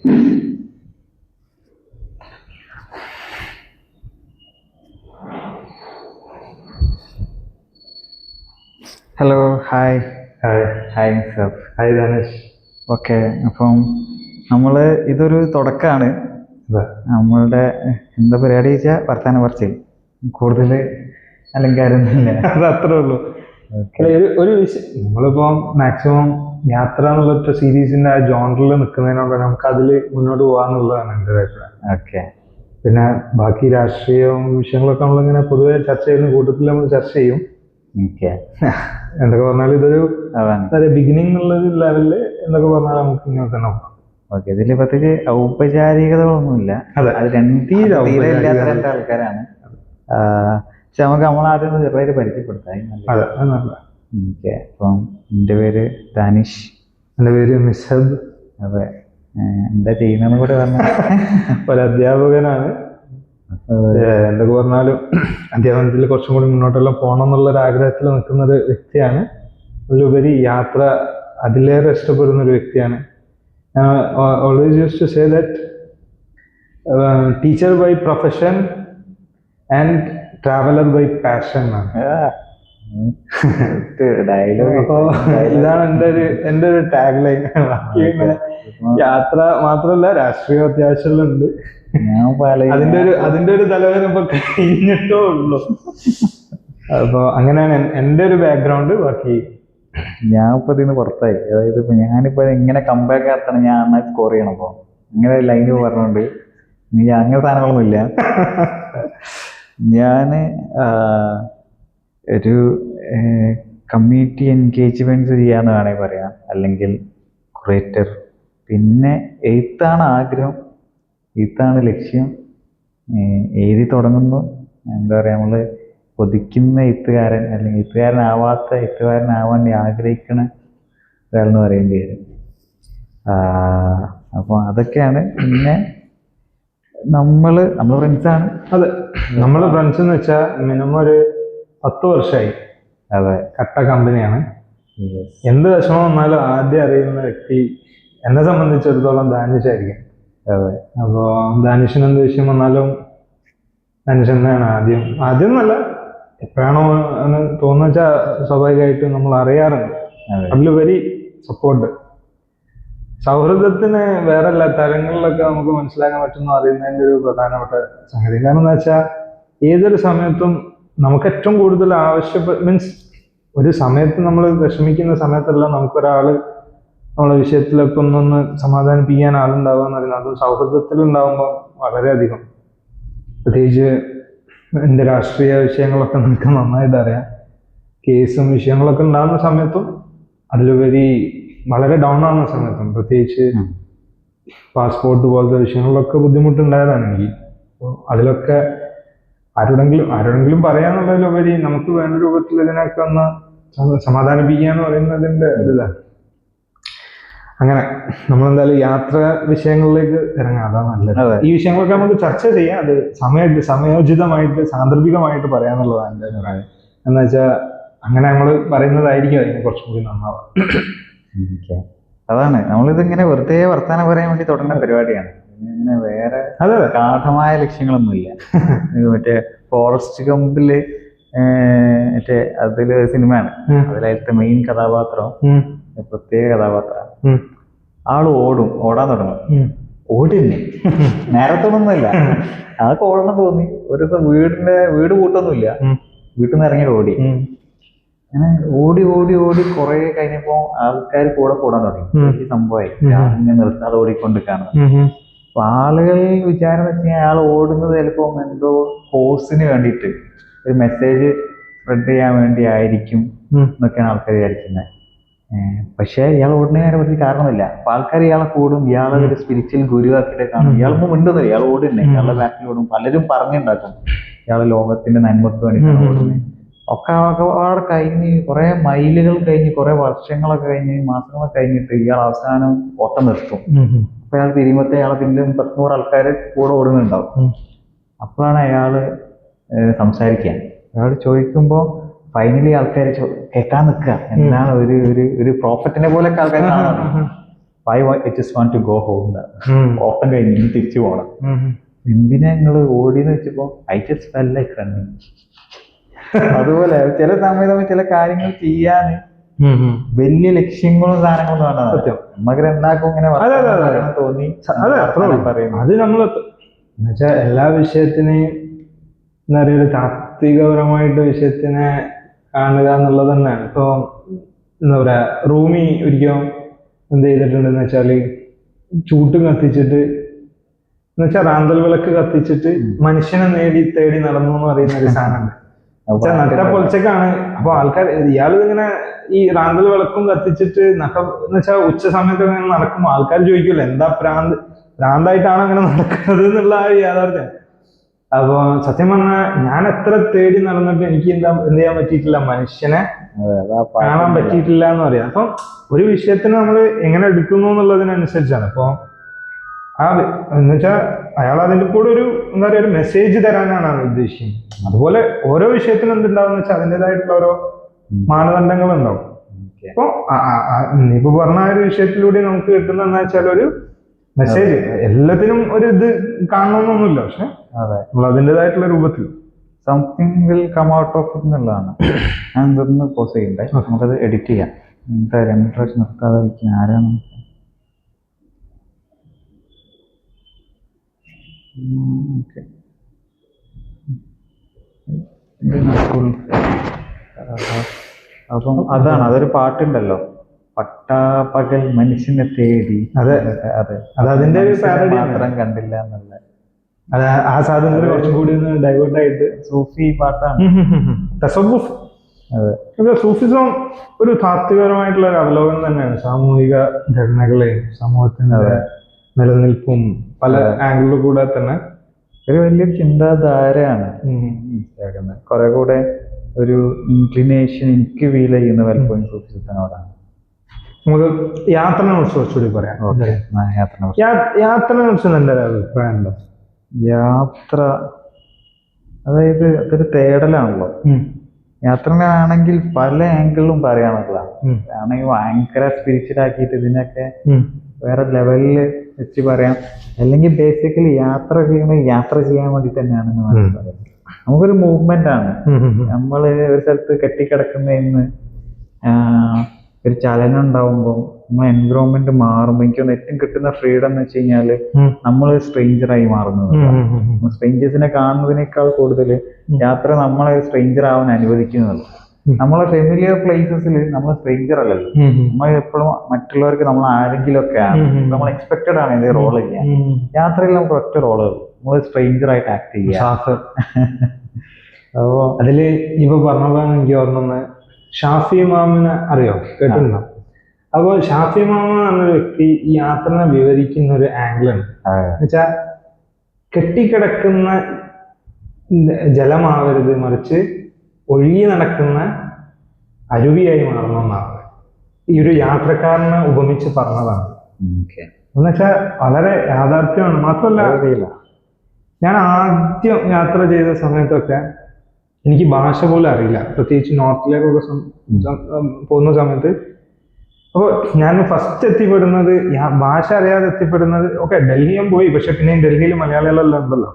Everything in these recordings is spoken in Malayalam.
Hello, hi. Hi. Hi sir. Hi Dhanesh. Okay, അപ്പം നമ്മൾ ഇതൊരു തുടക്കമാണ്. അതെ. നമ്മളുടെ എന്താ പരിപാടി വെച്ചാൽ വർത്താനം കുറച്ച് കൂടുതൽ അലങ്കാരമൊന്നുമില്ല. അത് അത്രേ ഉള്ളൂ. ഓക്കെ. ഒരു വിഷയം നമ്മളിപ്പം മാക്സിമം യാത്ര എന്നുള്ള സീരീസിന്റെ ആ ജോണറിൽ നിൽക്കുന്നതിനോട് നമുക്ക് അതിൽ മുന്നോട്ട് പോകാന്നുള്ളതാണ് എൻ്റെ അഭിപ്രായം. ഓക്കെ. പിന്നെ ബാക്കി രാഷ്ട്രീയവും വിഷയങ്ങളൊക്കെ നമ്മളിങ്ങനെ പൊതുവെ ചർച്ച ചെയ്യുന്ന കൂട്ടത്തിൽ നമ്മൾ ചർച്ച ചെയ്യും. ഓക്കെ. എന്തൊക്കെ പറഞ്ഞാൽ ഇതൊരു അതാണ് ബിഗിനിങ് എന്നുള്ള ലെവലില് എന്തൊക്കെ പറഞ്ഞാൽ നമുക്ക് ഇങ്ങനെ തന്നെ നോക്കാം. ഓക്കെ. ഇതിൽ പ്രത്യേകിച്ച് ഔപചാരികതകളൊന്നുമില്ല. അതെ, അത് തീരെ ഇല്ലാത്ത രണ്ട് ആൾക്കാരാണ്. പക്ഷെ നമുക്ക് നമ്മളാദ്യം ചെറുതായിട്ട് പരിചയപ്പെടുത്താം. അതെ, അത് നല്ല. ഓക്കെ. അപ്പം എൻ്റെ പേര് ദാനിഷ്. എൻ്റെ പേര് നിഷദ്. അതെ. എന്താ ചെയ്യുന്നതെന്ന് കൂടെ പറഞ്ഞാൽ ഒരു അധ്യാപകനാണ്. എന്തൊക്കെ പറഞ്ഞാലും അധ്യാപനത്തിൽ കുറച്ചും കൂടി മുന്നോട്ടെല്ലാം പോകണം എന്നുള്ളൊരു ആഗ്രഹത്തിൽ നിൽക്കുന്ന ഒരു വ്യക്തിയാണ്. അതിലുപരി യാത്ര അതിലേറെ ഇഷ്ടപ്പെടുന്ന ഒരു വ്യക്തിയാണ്. Always use to say that teacher by profession and traveller by passion ആണ്. അപ്പോ ഇതാണ് എൻ്റെ ഒരു ടാഗ് ലൈൻ. യാത്ര മാത്രമല്ല, രാഷ്ട്രീയ അത്യാവശ്യമുണ്ട്. അതിന്റെ ഒരു തലവേദന ഇപ്പൊ കഴിഞ്ഞിട്ടോ ഉള്ളു. അപ്പൊ അങ്ങനെയാണ് എൻ്റെ ഒരു ബാക്ക്ഗ്രൗണ്ട്. ബാക്കി ഞാൻ ഇപ്പൊ ഇതിന് പുറത്തായി. അതായത് ഇപ്പൊ ഞാനിപ്പോ ഇങ്ങനെ കമ്പാക്ക് ആർത്തണം, ഞാൻ നന്നായി സ്കോർ ചെയ്യണം. അപ്പൊ അങ്ങനെ ലൈന് പറഞ്ഞോണ്ട് നീ അങ്ങനെ സാധനങ്ങളൊന്നുമില്ല. ഞാന് ഒരു കമ്മ്യൂണിറ്റി എൻഗേജ്മെന്റ്സ് ചെയ്യാന്ന് വേണമെങ്കിൽ പറയാം, അല്ലെങ്കിൽ ക്രിയേറ്റർ. പിന്നെ എഴുത്താണ് ആഗ്രഹം, എഴുത്താണ് ലക്ഷ്യം. എഴുതി തുടങ്ങുന്നു, എന്താ പറയാ, നമ്മള് കൊതിക്കുന്ന എഴുത്തുകാരൻ അല്ലെങ്കിൽ എഴുത്തുകാരനാവാൻ ആഗ്രഹിക്കണ ഒരാളെന്ന് പറയേണ്ടി വരും. അപ്പോൾ അതൊക്കെയാണ്. പിന്നെ നമ്മള് ഫ്രണ്ട്സാണ്. അതെ, നമ്മള് ഫ്രണ്ട്സ് എന്ന് വെച്ചാൽ മിനിമം ഒരു 10 വർഷമായി. അതെ, കട്ട കമ്പനിയാണ്. എന്ത് വിഷമം വന്നാലും ആദ്യം അറിയുന്ന വ്യക്തി എന്നെ സംബന്ധിച്ചിടത്തോളം ദാനിഷ് ആയിരിക്കും. അതെ. അപ്പോൾ ദാനിഷിന് എന്ത് വിഷയം വന്നാലും ദാനിഷ് തന്നെയാണ് ആദ്യം എന്നല്ല, എപ്പോഴാണോ എന്ന് തോന്നുന്ന വെച്ചാൽ സ്വാഭാവികമായിട്ടും നമ്മൾ അറിയാറുണ്ട്. അതിലുപരി സപ്പോർട്ട്. സൗഹൃദത്തിന് വേറെ തലങ്ങളിലൊക്കെ നമുക്ക് മനസ്സിലാക്കാൻ പറ്റുന്ന അറിയുന്നതിൻ്റെ ഒരു പ്രധാനപ്പെട്ട സംഗതി. കാരണം എന്താ വെച്ചാൽ ഏതൊരു സമയത്തും നമുക്ക് ഏറ്റവും കൂടുതൽ മീൻസ് ഒരു സമയത്ത് നമ്മൾ വിഷമിക്കുന്ന സമയത്തെല്ലാം നമുക്കൊരാള് നമ്മളെ വിഷയത്തിലൊക്കെ ഒന്നൊന്ന് സമാധാനിപ്പിക്കാൻ ആളുണ്ടാവുക എന്ന് പറയുന്നത്, അതും സൗഹൃദത്തിലുണ്ടാവുമ്പോൾ വളരെയധികം. പ്രത്യേകിച്ച് എൻ്റെ രാഷ്ട്രീയ വിഷയങ്ങളൊക്കെ നമുക്ക് നന്നായിട്ട് അറിയാം. കേസും വിഷയങ്ങളൊക്കെ ഉണ്ടാകുന്ന സമയത്തും അതിലുപരി വളരെ ഡൗൺ ആവുന്ന സമയത്തും, പ്രത്യേകിച്ച് പാസ്പോർട്ട് പോലത്തെ വിഷയങ്ങളിലൊക്കെ ബുദ്ധിമുട്ടുണ്ടായതാണ് എനിക്ക്. അപ്പോൾ അതിലൊക്കെ ആരോടെങ്കിലും പറയാന്നുള്ളതിലുപരി നമുക്ക് വേണ്ട രൂപത്തിൽ ഇതിനൊക്കെ ഒന്ന് സമാധാനിപ്പിക്കുക എന്ന് പറയുന്നതിൻ്റെ ഒരിതാണ്. അങ്ങനെ നമ്മളെന്തായാലും യാത്ര വിഷയങ്ങളിലേക്ക് ഇറങ്ങാം, അതാണ് നല്ലത്. ഈ വിഷയങ്ങളൊക്കെ നമുക്ക് ചർച്ച ചെയ്യാം. അത് സമയോചിതമായിട്ട് സാന്ദർഭികമായിട്ട് പറയാന്നുള്ളതാണ് എൻ്റെ അഭിപ്രായം. എന്ന് വെച്ചാൽ അങ്ങനെ നമ്മൾ പറയുന്നതായിരിക്കും അതിന് കുറച്ചും കൂടി നന്നാവാം. അതാണ്, നമ്മളിതിങ്ങനെ വെറുതെ വർത്താനം പറയാൻ വേണ്ടി തുടങ്ങുന്ന പരിപാടിയാണ്. ഇങ്ങനെ വേറെ ഗാഠമായ ലക്ഷ്യങ്ങളൊന്നുമില്ല. മറ്റേ ഫോറസ്റ്റ് ഗംപില് മറ്റേ അതില് സിനിമയാണ്, അതിലത്തെ മെയിൻ കഥാപാത്രം പ്രത്യേക കഥാപാത്രം. ആള് ഓടാൻ തുടങ്ങും. ഓടിന്നെ നേരത്തൊന്നുമില്ല, അതൊക്കെ ഓടണം തോന്നി. ഒരു ദിവസം വീട് കൂട്ടൊന്നുമില്ല, വീട്ടിൽ നിന്ന് ഇറങ്ങി ഓടി. അങ്ങനെ ഓടി കുറെ കഴിഞ്ഞപ്പോ ആൾക്കാർ കൂടാൻ തുടങ്ങി. സംഭവമായി ഇങ്ങനെ നിർത്താതെ ഓടിക്കൊണ്ടിരിക്കാണ്. അപ്പൊ ആളുകൾ വിചാരം വെച്ച് കഴിഞ്ഞാൽ അയാൾ ഓടുന്നത് ചിലപ്പോ എന്തോ കോഴ്സിന് വേണ്ടിയിട്ട് ഒരു മെസ്സേജ് സ്പ്രെഡ് ചെയ്യാൻ വേണ്ടി ആയിരിക്കും എന്നൊക്കെയാണ് ആൾക്കാർ വിചാരിക്കുന്നത്. പക്ഷെ ഇയാൾ ഓടുന്നതിനെ പറ്റി കാരണമില്ല. അപ്പൊ ആൾക്കാർ ഇയാളെ കൂടും, ഇയാളെ ഒരു സ്പിരിച്വൽ ഗുരുവാക്കിയിട്ട് കാണും. ഇയാളൊന്നും മിണ്ടുന്നില്ല, ഇയാൾ ഓടുന്നേ, ഇയാളുടെ ബാക്കിൽ ഓടും. പലരും പറഞ്ഞുണ്ടാക്കും ഇയാള് ലോകത്തിന്റെ നന്മക്ക് വേണ്ടിയിട്ടാണ് ഓടുന്നത്. ഒക്കെ അവിടെ കഴിഞ്ഞ് കുറെ മൈലുകൾ കഴിഞ്ഞ് കുറെ വർഷങ്ങളൊക്കെ കഴിഞ്ഞ് മാസങ്ങളൊക്കെ കഴിഞ്ഞിട്ട് ഇയാൾ അവസാനം ഓട്ടം നിർത്തും. അപ്പൊ അയാൾ തിരിയുമ്പത്തെ അയാളെ പിന്നെ 100 ആൾക്കാർ കൂടെ ഓടുന്നുണ്ടാവും. അപ്പോഴാണ് അയാള് സംസാരിക്കാൻ. അയാൾ ചോദിക്കുമ്പോ ഫൈനലി ആൾക്കാർ കേൾക്കാൻ നിൽക്കുക. എന്താണ് ഒരു പ്രോഫറ്റിനെ പോലെ ആൾക്കാർ കാണുന്നത്. I just want to go home. ഓട്ടം കഴിഞ്ഞ് ഇനി തിരിച്ചു പോകണം. എന്തിനാ നിങ്ങൾ ഓടിയെന്ന് വെച്ചപ്പോ I just felt like running. അതുപോലെ ചില സമയത്ത് ചില കാര്യങ്ങൾ ചെയ്യാന് വലിയ ലക്ഷ്യങ്ങളും സാധനങ്ങളും വേണ്ട. സത്യം. നമുക്ക് രണ്ടാക്കും ഇങ്ങനെ തോന്നി പറയുന്നു. അത് നമ്മൾ എന്നുവെച്ചാൽ എല്ലാ വിഷയത്തിനെയും എന്താ പറയുക, ഒരു താത്വികപരമായിട്ട് വിഷയത്തിനെ കാണുക എന്നുള്ളത് തന്നെയാണ്. ഇപ്പൊ എന്താ പറയാ, റൂമി ഒരിക്കലും എന്ത് ചെയ്തിട്ടുണ്ടെന്ന് വെച്ചാല് ചൂട്ടും കത്തിച്ചിട്ട് എന്നുവെച്ചാൽ റാന്തൽ വിളക്ക് കത്തിച്ചിട്ട് മനുഷ്യനെ തേടി നടന്നു എന്ന് പറയുന്ന ഒരു സാധനമുണ്ട്. നട്ട പൊളിച്ചക്കാണ്. അപ്പൊ ആൾക്കാർ ഇയാൾ ഇങ്ങനെ ഈ റാന്തൽ വിളക്കും കത്തിച്ചിട്ട് എന്ന് വെച്ചാൽ ഉച്ച സമയത്തൊക്കെ ഇങ്ങനെ നടക്കുമ്പോൾ ആൾക്കാർ ചോദിക്കുമല്ലോ എന്താ ഭ്രാന്തായിട്ടാണ് അങ്ങനെ നടക്കുന്നത് എന്നുള്ള ആ യാഥാർത്ഥ്യം. അപ്പൊ സത്യം പറഞ്ഞാൽ ഞാൻ എത്ര തേടി നടന്നിട്ട് എനിക്ക് എന്ത് ചെയ്യാൻ പറ്റിയിട്ടില്ല, മനുഷ്യനെ കാണാൻ പറ്റിയിട്ടില്ല എന്ന് പറയാം. അപ്പം ഒരു വിഷയത്തിന് നമ്മൾ എങ്ങനെ എടുക്കുന്നു എന്നുള്ളതിനനുസരിച്ചാണ്. അപ്പൊ ആ എന്നുവെച്ചാൽ അയാൾ അതിന്റെ കൂടെ ഒരു എന്താ പറയുക, ഒരു മെസ്സേജ് തരാനാണ് അത് ഉദ്ദേശിക്കുന്നത്. അതുപോലെ ഓരോ വിഷയത്തിനും എന്തുണ്ടാവും വെച്ചാൽ അതിൻ്റെതായിട്ടുള്ള ഓരോ മാനദണ്ഡങ്ങൾ ഉണ്ടാവും. അപ്പൊ ഇപ്പൊ പറഞ്ഞ ഒരു വിഷയത്തിലൂടെ നമുക്ക് കിട്ടുന്ന എന്താ വെച്ചാൽ ഒരു മെസ്സേജ്. എല്ലാത്തിനും ഒരു ഇത് കാണണമെന്നൊന്നുമില്ല, പക്ഷെ നമ്മൾ അതിൻ്റെതായിട്ടുള്ള രൂപത്തിൽ something will come out of എന്നുള്ളതാണ്. ഞാൻ എന്തൊന്ന് പോസ് ചെയ്യണ്ടേ, നമുക്കത് എഡിറ്റ് ചെയ്യാം. രണ്ട് പ്രാവശ്യം നിർത്താതെ വിളിക്കുന്ന ആരാണ്? അപ്പം അതാണ്, അതൊരു പാട്ടുണ്ടല്ലോ, പട്ടാപ്പകൽ മനുഷ്യനെ തേടി. അതെ അതെ, അതിന്റെ ഒരു പാരഡി മാത്രം കണ്ടില്ല എന്നുള്ള ആ സ്വാതന്ത്ര്യം കുറച്ചും കൂടി ഒന്ന് ഡൈവേർട്ട് ആയിട്ട് സൂഫി പാട്ടാണ്. അതെ, സൂഫിസം ഒരു താത്വികപരമായിട്ടുള്ള ഒരു അവലോകനം തന്നെയാണ്. സാമൂഹിക ഘടനകളെയും സമൂഹത്തിന്റെ നിലനിൽപ്പും പല ആംഗിളിൽ കൂടെ തന്നെ ഒരു വലിയൊരു ചിന്താധാരയാണ് മനസ്സിലാക്കുന്നത്. കുറെ കൂടെ ഒരു ഇൻക്ലിനേഷൻ എനിക്ക് ഫീൽ ചെയ്യുന്ന പലപ്പോഴും സൂഫിസത്തിനോടാണ്. നമുക്ക് യാത്രനെ കുറിച്ച് കുറച്ചുകൂടി പറയാം. യാത്രനെ കുറിച്ച് നല്ല അഭിപ്രായം എന്താ? യാത്ര അതായത് അതൊരു തേടലാണല്ലോ. യാത്രയാണെങ്കിൽ പല ആംഗിളിലും പറയാനുള്ളതാണ്. ആണെങ്കിൽ ഭയങ്കര സ്പിരിച്വൽ ആക്കിയിട്ട് ഇതിനൊക്കെ വേറെ ലെവലില് വെച്ച് പറയാം. അല്ലെങ്കിൽ ബേസിക്കലി യാത്ര ചെയ്യാൻ വേണ്ടി തന്നെയാണെന്ന് പറയാം. നമുക്കൊരു മൂവ്മെന്റ് ആണ്. നമ്മള് ഒരു സ്ഥലത്ത് കെട്ടിക്കിടക്കുന്നതിന്ന് ഒരു ചലനം ഉണ്ടാവുമ്പോൾ നമ്മളെ എൻവിറോൺമെന്റ് മാറുമ്പോൾ എനിക്കൊന്ന് ഏറ്റവും കിട്ടുന്ന ഫ്രീഡം എന്ന് വെച്ച് കഴിഞ്ഞാല് നമ്മള് സ്ട്രേഞ്ചറായി മാറുന്നത്. സ്ട്രേഞ്ചേഴ്സിനെ കാണുന്നതിനേക്കാൾ കൂടുതൽ യാത്ര നമ്മളെ സ്ട്രേഞ്ചർ ആവാൻ അനുവദിക്കുന്നുള്ളൂ. നമ്മളെ ഫെമിലിയർ പ്ലേസസിൽ നമ്മൾ സ്ട്രേഞ്ചർ അല്ലല്ലോ. നമ്മൾ എപ്പോഴും മറ്റുള്ളവർക്ക് നമ്മൾ ആരെങ്കിലും ഒക്കെ ആണ്, നമ്മൾ എക്സ്പെക്റ്റഡ് ആണ് ഇത് റോൾ ചെയ്യാൻ. യാത്രയിൽ നമുക്ക് ഒറ്റ റോളേ ഉള്ളൂ, നമ്മൾ സ്ട്രേഞ്ചർ ആയിട്ട് ആക്ട് ചെയ്യാം. അപ്പോ അതില് ഇപ്പൊ പറഞ്ഞതാണ് എനിക്ക് ഓർമ്മ, ഷാഫി ഇമാമിനെ അറിയോ, കേട്ടിട്ടുണ്ടോ? അപ്പോൾ ഷാഫി ഇമാമ എന്നൊരു വ്യക്തി ഈ യാത്രനെ വിവരിക്കുന്ന ഒരു ആംഗിളാണ്. എന്നുവെച്ചാൽ കെട്ടിക്കിടക്കുന്ന ജലമാവരുത്, മറിച്ച് ഒഴുകി നടക്കുന്ന അരുവിയായി മാറണമെന്നാണ് ഈ ഒരു യാത്രക്കാരനെ ഉപമിച്ച് പറഞ്ഞതാണ്. എന്നുവെച്ചാൽ വളരെ യാഥാർത്ഥ്യമാണ്. മാത്രമല്ല, ഞാൻ ആദ്യം യാത്ര ചെയ്ത സമയത്തൊക്കെ എനിക്ക് ഭാഷ പോലും അറിയില്ല, പ്രത്യേകിച്ച് നോർത്തിലേക്കൊക്കെ പോകുന്ന സമയത്ത്. അപ്പോൾ ഞാൻ ഫസ്റ്റ് എത്തിപ്പെടുന്നത് ഭാഷ അറിയാതെ എത്തിപ്പെടുന്നത്, ഓക്കെ ഡൽഹിയും പോയി, പക്ഷെ പിന്നെയും ഡൽഹിയിൽ മലയാളികളെല്ലാം ഉണ്ടല്ലോ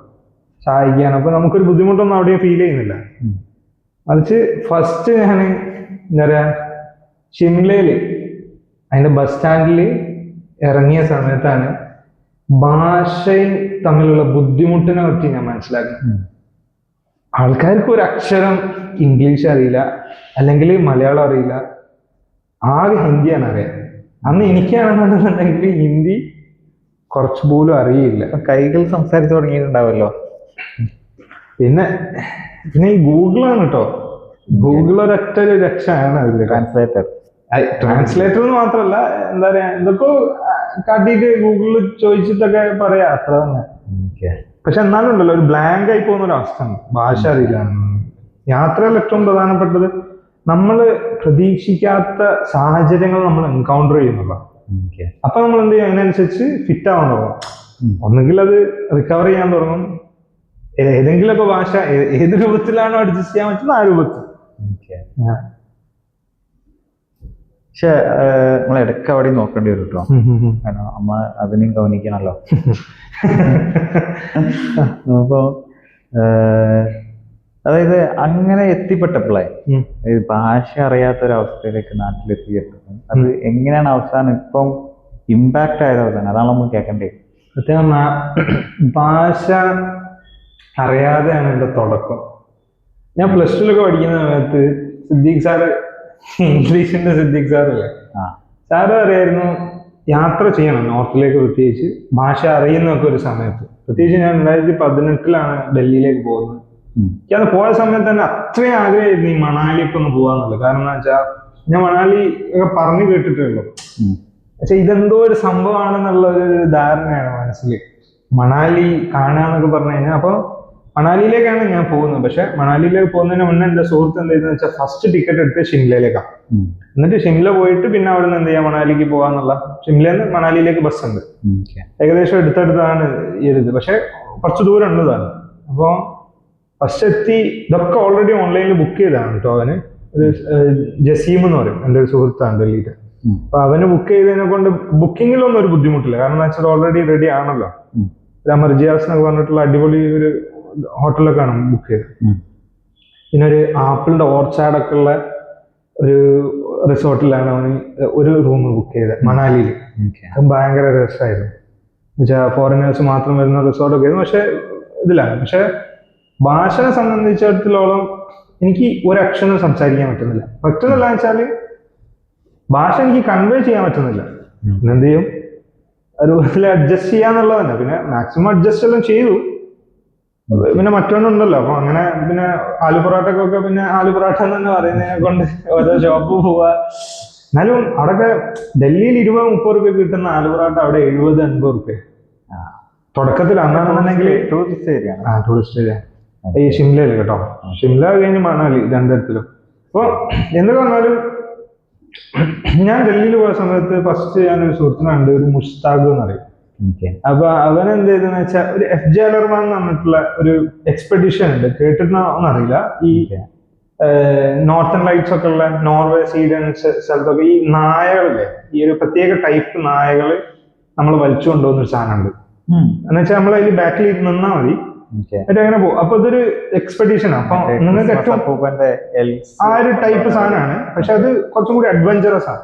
സഹായിക്കാൻ. അപ്പൊ നമുക്കൊരു ബുദ്ധിമുട്ടൊന്നും അവിടെ ഫീൽ ചെയ്യുന്നില്ല. മറിച്ച് ഫസ്റ്റ് ഞാൻ എന്താ പറയാ, ഷിംലയില് അതിന്റെ ബസ് സ്റ്റാൻഡിൽ ഇറങ്ങിയ സമയത്താണ് ഭാഷയും തമ്മിലുള്ള ബുദ്ധിമുട്ടിനെ പറ്റി ഞാൻ മനസ്സിലാക്കുന്നത്. ആൾക്കാർക്ക് ഒരു അക്ഷരം ഇംഗ്ലീഷ് അറിയില്ല, അല്ലെങ്കിൽ മലയാളം അറിയില്ല, ആകെ ഹിന്ദിയാണ് അറിയാം. അന്ന് എനിക്കാണെന്നുണ്ടെങ്കിൽ ഹിന്ദി കുറച്ചു പോലും അറിയില്ല. കൈകൾ സംസാരിച്ചു തുടങ്ങിയിട്ടുണ്ടാവല്ലോ. പിന്നെ ഈ ഗൂഗിളാണ് കേട്ടോ, ഗൂഗിൾ ഒരൊറ്റ ഒരു രക്ഷയാണ് അതിൽ. ട്രാൻസ്ലേറ്റർ എന്ന് മാത്രമല്ല, എന്താ പറയാ, എന്തൊക്കെ കാട്ടിയിട്ട് ഗൂഗിളിൽ ചോദിച്ചിട്ടൊക്കെ പറയാ, അത്ര തന്നെ. പക്ഷെ എന്നാലും ഉണ്ടല്ലോ ഒരു ബ്ലാങ്ക് ആയി പോകുന്ന ഒരു അവസ്ഥയാണ്, ഭാഷ അറിയില്ല. യാത്രയിൽ ഏറ്റവും പ്രധാനപ്പെട്ടത് നമ്മൾ പ്രതീക്ഷിക്കാത്ത സാഹചര്യങ്ങൾ നമ്മൾ എൻകൗണ്ടർ ചെയ്യുന്നുള്ള. അപ്പൊ നമ്മൾ എന്ത് ചെയ്യും, അതിനനുസരിച്ച് ഫിറ്റ് ആവാൻ തുടങ്ങും. ഒന്നുകിൽ അത് റിക്കവർ ചെയ്യാൻ തുടങ്ങും, ഏതെങ്കിലുമൊക്കെ ഭാഷ ഏത് രൂപത്തിലാണോ അഡ്ജസ്റ്റ് ചെയ്യാൻ പറ്റുന്ന ആ രൂപത്തിൽ. പക്ഷെ നമ്മൾ ഇടയ്ക്ക് അവിടെ നോക്കേണ്ടി വരും കേട്ടോ. കാരണം അമ്മ അതിനെയും ഗവനിക്കണല്ലോ. അപ്പോ അതായത് അങ്ങനെ എത്തിപ്പെട്ടപ്പോഴേ ഭാഷ അറിയാത്തൊരവസ്ഥയിലേക്ക് നാട്ടിലെത്തിയപ്പോൾ അത് എങ്ങനെയാണ് അവസാനം ഇപ്പം ഇമ്പാക്ട് ആയത് അവസാനം? അതാണ് നമ്മൾ കേൾക്കേണ്ടത്. സത്യം ഭാഷ അറിയാതെയാണ് എൻ്റെ തുടക്കം. ഞാൻ പ്ലസ് ടുവിലൊക്കെ പഠിക്കുന്ന സമയത്ത് സിദ്ദീഖ് സാറ്, ഇംഗ്ലീഷിന്റെ സിദ്ദീഖ് സാറല്ലേ, സാറ് അറിയായിരുന്നു യാത്ര ചെയ്യണം നോർത്തിലേക്ക്, പ്രത്യേകിച്ച് ഭാഷ അറിയുന്നൊക്കെ ഒരു സമയത്ത്. പ്രത്യേകിച്ച് ഞാൻ 2018 ഡൽഹിയിലേക്ക് പോകുന്നത്. എനിക്കത് പോയ സമയത്ത് തന്നെ അത്രയും ആഗ്രഹമായിരുന്നു ഈ മണാലിയൊക്കെ ഒന്ന് പോകാന്നുള്ളത്. കാരണം എന്താ വെച്ചാൽ ഞാൻ മണാലി ഒക്കെ പറഞ്ഞു കേട്ടിട്ടുള്ളൂ, പക്ഷെ ഇതെന്തോ ഒരു സംഭവമാണെന്നുള്ള ഒരു ധാരണയാണ് മനസ്സിൽ. മണാലി കാണാന്നൊക്കെ പറഞ്ഞു കഴിഞ്ഞാൽ അപ്പൊ മണാലിയിലേക്കാണ് ഞാൻ പോകുന്നത്. പക്ഷെ മണാലിയിലേക്ക് പോകുന്നതിന് മുന്നേ എന്റെ സുഹൃത്ത് എന്ത് ചെയ്തെന്ന് വെച്ചാൽ ഫസ്റ്റ് ടിക്കറ്റ് എടുത്ത് ഷിംലയിലേക്കാണ്. എന്നിട്ട് ഷിംല പോയിട്ട് പിന്നെ അവിടെ നിന്ന് എന്ത് ചെയ്യാം, മണാലിക്ക് പോകാന്നുള്ള. ഷിംലയിൽ നിന്ന് മണാലിയിലേക്ക് ബസ് ഉണ്ട്, ഏകദേശം എടുത്തെടുത്താണ് ഈ ഒരു ഇത്. പക്ഷെ കുറച്ച് ദൂരം ഉള്ളതാണ്. അപ്പോൾ ഫസ്റ്റ് എത്തി, ഇതൊക്കെ ഓൾറെഡി ഓൺലൈനിൽ ബുക്ക് ചെയ്തതാണ് കേട്ടോ. അവന് ഒരു ജസീം എന്ന് പറയും, എൻ്റെ ഒരു സുഹൃത്താണ് ഡൽഹിയിൽ. അപ്പൊ അവന് ബുക്ക് ചെയ്തതിനെ കൊണ്ട് ബുക്കിങ്ങിലൊന്നും ഒരു ബുദ്ധിമുട്ടില്ല. കാരണം എന്താ വെച്ചാൽ ഓൾറെഡി റെഡി ആണല്ലോ. മർജിയാസ് എന്നൊക്കെ പറഞ്ഞിട്ടുള്ള അടിപൊളി ഒരു ഹോട്ടലൊക്കെ ആണ് ബുക്ക് ചെയ്തത്. പിന്നെ ഒരു ആപ്പിളിന്റെ ഓർച്ചാഡൊക്കെ ഉള്ള ഒരു റിസോർട്ടിലാണ് അവന് ഒരു റൂം ബുക്ക് ചെയ്തത് മണാലിയിൽ. ഭയങ്കര രസമായിരുന്നു. എന്നുവെച്ചാൽ ഫോറിനേഴ്സ് മാത്രം വരുന്ന റിസോർട്ടൊക്കെ ആയിരുന്നു. പക്ഷെ ഇതിലാണ്. പക്ഷെ ഭാഷയെ സംബന്ധിച്ചിടത്തോളം എനിക്ക് ഒരക്ഷരം സംസാരിക്കാൻ പറ്റുന്നില്ല. എന്ന് വെച്ചാൽ ഭാഷ എനിക്ക് കൺവേ ചെയ്യാൻ പറ്റുന്നില്ല. എന്ത് ചെയ്യും, ഒരു വിധത്തിൽ അഡ്ജസ്റ്റ് ചെയ്യാന്നുള്ളത് തന്നെ. പിന്നെ മാക്സിമം അഡ്ജസ്റ്റ് എല്ലാം ചെയ്തു. പിന്നെ മറ്റൊന്നുണ്ടല്ലോ, അപ്പൊ അങ്ങനെ പിന്നെ ആലു പൊറോട്ടക്കൊക്കെ പിന്നെ ആലു പൊറോട്ട എന്ന് തന്നെ പറയുന്നതിനെ കൊണ്ട് ഓരോ ഷോപ്പ് പോവാ. എന്നാലും അവിടെയൊക്കെ ഡൽഹിയിൽ 20-30 റുപ്യ കിട്ടുന്ന ആലു പൊറോട്ട അവിടെ 70-80 റുപ്യ തുടക്കത്തിൽ. അന്നാണെന്നുണ്ടെങ്കിൽ ടൂറിസ്റ്റ് ഏരിയ ഈ ഷിംലയിൽ കേട്ടോ. ഷിംല കഴിഞ്ഞ് മണാലി, രണ്ടിടത്തിലും. അപ്പൊ എന്തൊക്കെ വന്നാലും ഞാൻ ഡൽഹിയിൽ പോയ സമയത്ത് ഫസ്റ്റ് ഞാനൊരു സുഹൃത്തിനുണ്ട്, ഒരു മുഷ്താഖ് എന്ന് പറയും. അപ്പൊ അവൻ എന്ത് ചെയ്തെന്ന് വെച്ചാൽ ഒരു FJ അലർമാൻ എന്ന് പറഞ്ഞിട്ടുള്ള ഒരു എക്സ്പെഡിഷൻ ഉണ്ട്, കേട്ടിട്ടുണ്ടോ എന്നറിയില്ല. ഈ നോർത്തേൺ ലൈറ്റ്സ് ഒക്കെ ഉള്ള നോർവേ, സ്വീഡൻ സ്ഥലത്തൊക്കെ ഈ നായകളില്ലേ, ഈ ഒരു പ്രത്യേക ടൈപ്പ് നായകൾ നമ്മൾ വലിച്ചു കൊണ്ടുപോകുന്ന ഒരു സാധനമുണ്ട്. എന്ന് വെച്ചാൽ നമ്മൾ അതിൽ ബാക്കിൽ നിന്നാ മതി, എന്നിട്ട് അങ്ങനെ പോകും. അപ്പൊ ഇതൊരു എക്സ്പെഡീഷനാണ്. അപ്പൊ നിങ്ങൾക്ക് ഏറ്റവും ആ ഒരു ടൈപ്പ് സാധനമാണ്. പക്ഷെ അത് കുറച്ചും കൂടി അഡ്വഞ്ചറസ് ആണ്.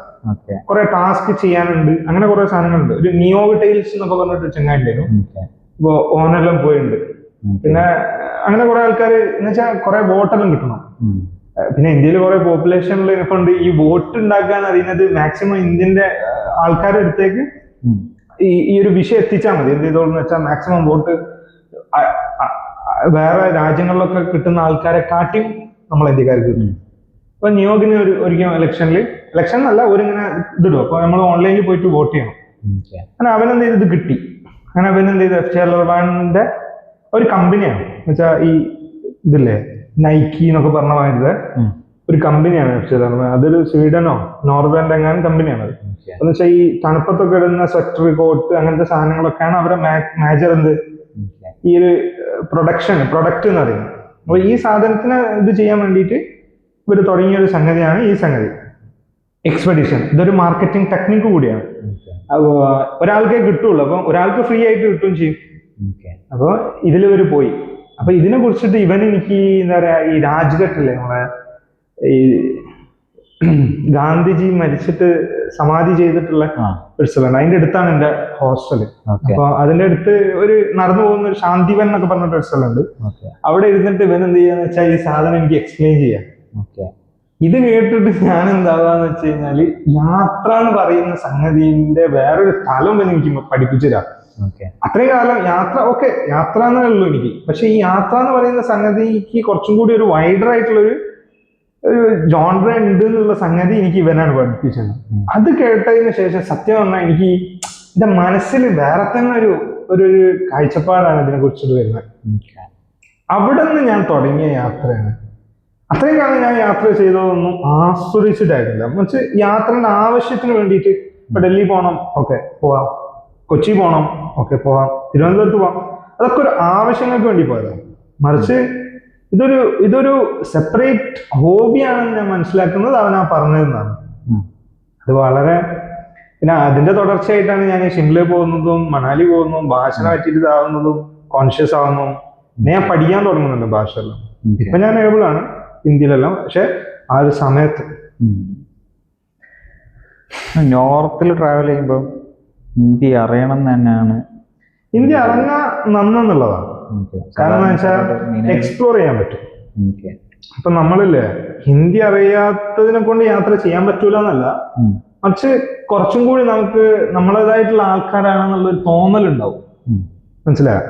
കുറെ ടാസ്ക് ചെയ്യാനുണ്ട്, അങ്ങനെ കുറെ സാധനങ്ങളുണ്ട്. ഒരു നിയോഗ് ടൈൽസ് എന്നൊക്കെ പറഞ്ഞിട്ട് ചെങ്ങായിട്ടുണ്ടായിരുന്നു. ഇപ്പൊ ഓനെല്ലാം പോയിട്ടുണ്ട്. പിന്നെ അങ്ങനെ കുറെ ആൾക്കാർ എന്ന് വെച്ചാൽ കുറെ ബോട്ടെല്ലാം കിട്ടണം. പിന്നെ ഇന്ത്യയിൽ കുറെ പോപ്പുലേഷനിൽ കൊണ്ട് ഈ ബോട്ട് ഉണ്ടാക്കാൻ അറിയുന്നത് മാക്സിമം ഇന്ത്യന്റെ ആൾക്കാരുടെ അടുത്തേക്ക് ഈ ഒരു വിഷയം എത്തിച്ചാൽ മതി. എന്ത് ചെയ്തോളെന്ന് വെച്ചാൽ മാക്സിമം ബോട്ട് വേറെ രാജ്യങ്ങളിലൊക്കെ കിട്ടുന്ന ആൾക്കാരെ കാട്ടിയും നമ്മൾ ഇന്ത്യക്കാർക്ക് കിട്ടും. അപ്പൊ നിയോഗിന് ഒരിക്കലും ഇലക്ഷൻ അല്ല, ഒരിങ്ങനെ ഇതിടും. അപ്പൊ നമ്മൾ ഓൺലൈനിൽ പോയിട്ട് വോട്ട് ചെയ്യണം. അങ്ങനെ അവനെന്ത് ചെയ്ത് ഇത് കിട്ടി. അങ്ങനെ അവനെന്ത് ചെയ്ത് FJ അലർമാന്റെ ഒരു കമ്പനിയാണ്. എന്ന് വെച്ചാൽ ഈ ഇതില്ലേ നൈക്കി എന്നൊക്കെ പറഞ്ഞ മാതിരി ഒരു കമ്പനിയാണ് FJ അലർമാൻ. അതൊരു സ്വീഡനോ നോർവേന്റെ എങ്ങാനും കമ്പനിയാണ് അത്. എന്ന് വെച്ചാൽ ഈ തണുപ്പത്തൊക്കെ ഇടുന്ന സ്വെറ്റർ, കോട്ട്, അങ്ങനത്തെ സാധനങ്ങളൊക്കെയാണ് അവരെ മേജർ എന്ത് ഈ ഒരു പ്രൊഡക്റ്റ് എന്ന് പറയുന്നത്. അപ്പൊ ഈ സാധനത്തിന് ഇത് ചെയ്യാൻ വേണ്ടിയിട്ട് ഇവർ തുടങ്ങിയ ഒരു സംഗതിയാണ് ഈ സംഗതി എക്സ്പെഡിഷൻ. ഇതൊരു മാർക്കറ്റിംഗ് ടെക്നിക്ക് കൂടിയാണ്. ഒരാൾക്കേ കിട്ടുള്ളൂ, അപ്പൊ ഒരാൾക്ക് ഫ്രീ ആയിട്ട് കിട്ടുകയും ചെയ്യും. അപ്പൊ ഇതിൽ ഇവർ പോയി. അപ്പൊ ഇതിനെ കുറിച്ചിട്ട് എനിക്ക് എന്താ പറയാ, ഈ രാജ്ഘട്ടില്ലേ നമ്മളെ ഈ ഗാന്ധിജി മരിച്ചിട്ട് സമാധി ചെയ്തിട്ടുള്ള ഒരു സ്ഥലമാണ്. അതിന്റെ അടുത്താണ് എന്റെ ഹോസ്റ്റല്. അപ്പൊ അതിന്റെ അടുത്ത് ഒരു നടന്നു പോകുന്ന ഒരു ശാന്തിവൻ എന്നൊക്കെ പറഞ്ഞിട്ട് ഒരു സ്ഥലമുണ്ട്. അവിടെ ഇരുന്നിട്ട് ഇവൻ എന്ത് ചെയ്യാന്ന് വെച്ചാൽ ഈ സാധനം എനിക്ക് എക്സ്പ്ലെയിൻ ചെയ്യാം. ഇത് കേട്ടിട്ട് ഞാൻ എന്താവാന്ന് വെച്ച് കഴിഞ്ഞാല് യാത്ര എന്ന് പറയുന്ന സംഗതിന്റെ വേറൊരു തലം എനിക്ക് പഠിപ്പിച്ചു തരാം. അത്രയും കാലം യാത്ര എന്നേ ഉള്ളൂ എനിക്ക്. പക്ഷെ ഈ യാത്ര എന്ന് പറയുന്ന സംഗതിക്ക് കുറച്ചും കൂടി ഒരു വൈഡർ ആയിട്ടുള്ളൊരു ജോൺറ ഉണ്ട് എന്നുള്ള സംഗതി എനിക്ക് ഇവനാണ് പഠിപ്പിച്ചത്. അത് കേട്ടതിന് ശേഷം സത്യം പറഞ്ഞാൽ എനിക്ക് എന്റെ മനസ്സിൽ വേറെ തന്നെ ഒരു കാഴ്ചപ്പാടാണ് ഇതിനെ കുറിച്ചിട്ട് വരുന്നത്. അവിടെ നിന്ന് ഞാൻ തുടങ്ങിയ യാത്രയാണ്. അത്രയും കാലം ഞാൻ യാത്ര ചെയ്തതൊന്നും ആസ്വദിച്ചിട്ടായിരുന്നില്ല. എന്നുവെച്ച് യാത്രയുടെ ആവശ്യത്തിന് വേണ്ടിയിട്ട് ഇപ്പൊ ഡൽഹി പോകണം, പോവാം. കൊച്ചി പോകണം, പോവാം. തിരുവനന്തപുരത്ത് പോവാം. അതൊക്കെ ഒരു ആവശ്യങ്ങൾക്ക് വേണ്ടി പോയതാണ്. മറിച്ച് ഇതൊരു സെപ്പറേറ്റ് ഹോബിയാണെന്ന് ഞാൻ മനസ്സിലാക്കുന്നത് അവനാ പറഞ്ഞതെന്നാണ്. അത് വളരെ പിന്നെ അതിന്റെ തുടർച്ചയായിട്ടാണ് ഞാൻ ഷിംല പോകുന്നതും മണാലി പോകുന്നതും ഭാഷനെ പറ്റിയിട്ട് ഇതാവുന്നതും കോൺഷ്യസ് ആവുന്നതും. ഞാൻ പഠിക്കാൻ തുടങ്ങുന്നുണ്ട് ഭാഷയെല്ലാം. ഇപ്പൊ ഞാൻ ഏബിൾ ആണ് ഹിന്ദിയിലെല്ലാം, പക്ഷെ ആ ഒരു സമയത്ത് നോർത്തിൽ ട്രാവൽ ചെയ്യുമ്പോൾ ഹിന്ദി അറിയണം എന്ന് തന്നെയാണ്. ഹിന്ദി അറിഞ്ഞാൽ നന്നെന്നുള്ളതാണ്. കാരണം എന്ന് വെച്ചാൽ എക്സ്പ്ലോർ ചെയ്യാൻ പറ്റും. ഇപ്പൊ നമ്മളില്ലേ ഹിന്ദി അറിയാത്തതിനെ കൊണ്ട് യാത്ര ചെയ്യാൻ പറ്റൂല എന്നല്ല, മറിച്ച് കുറച്ചും കൂടി നമുക്ക് നമ്മളേതായിട്ടുള്ള ആൾക്കാരാണെന്നുള്ളൊരു തോന്നലുണ്ടാവും. മനസ്സിലായോ?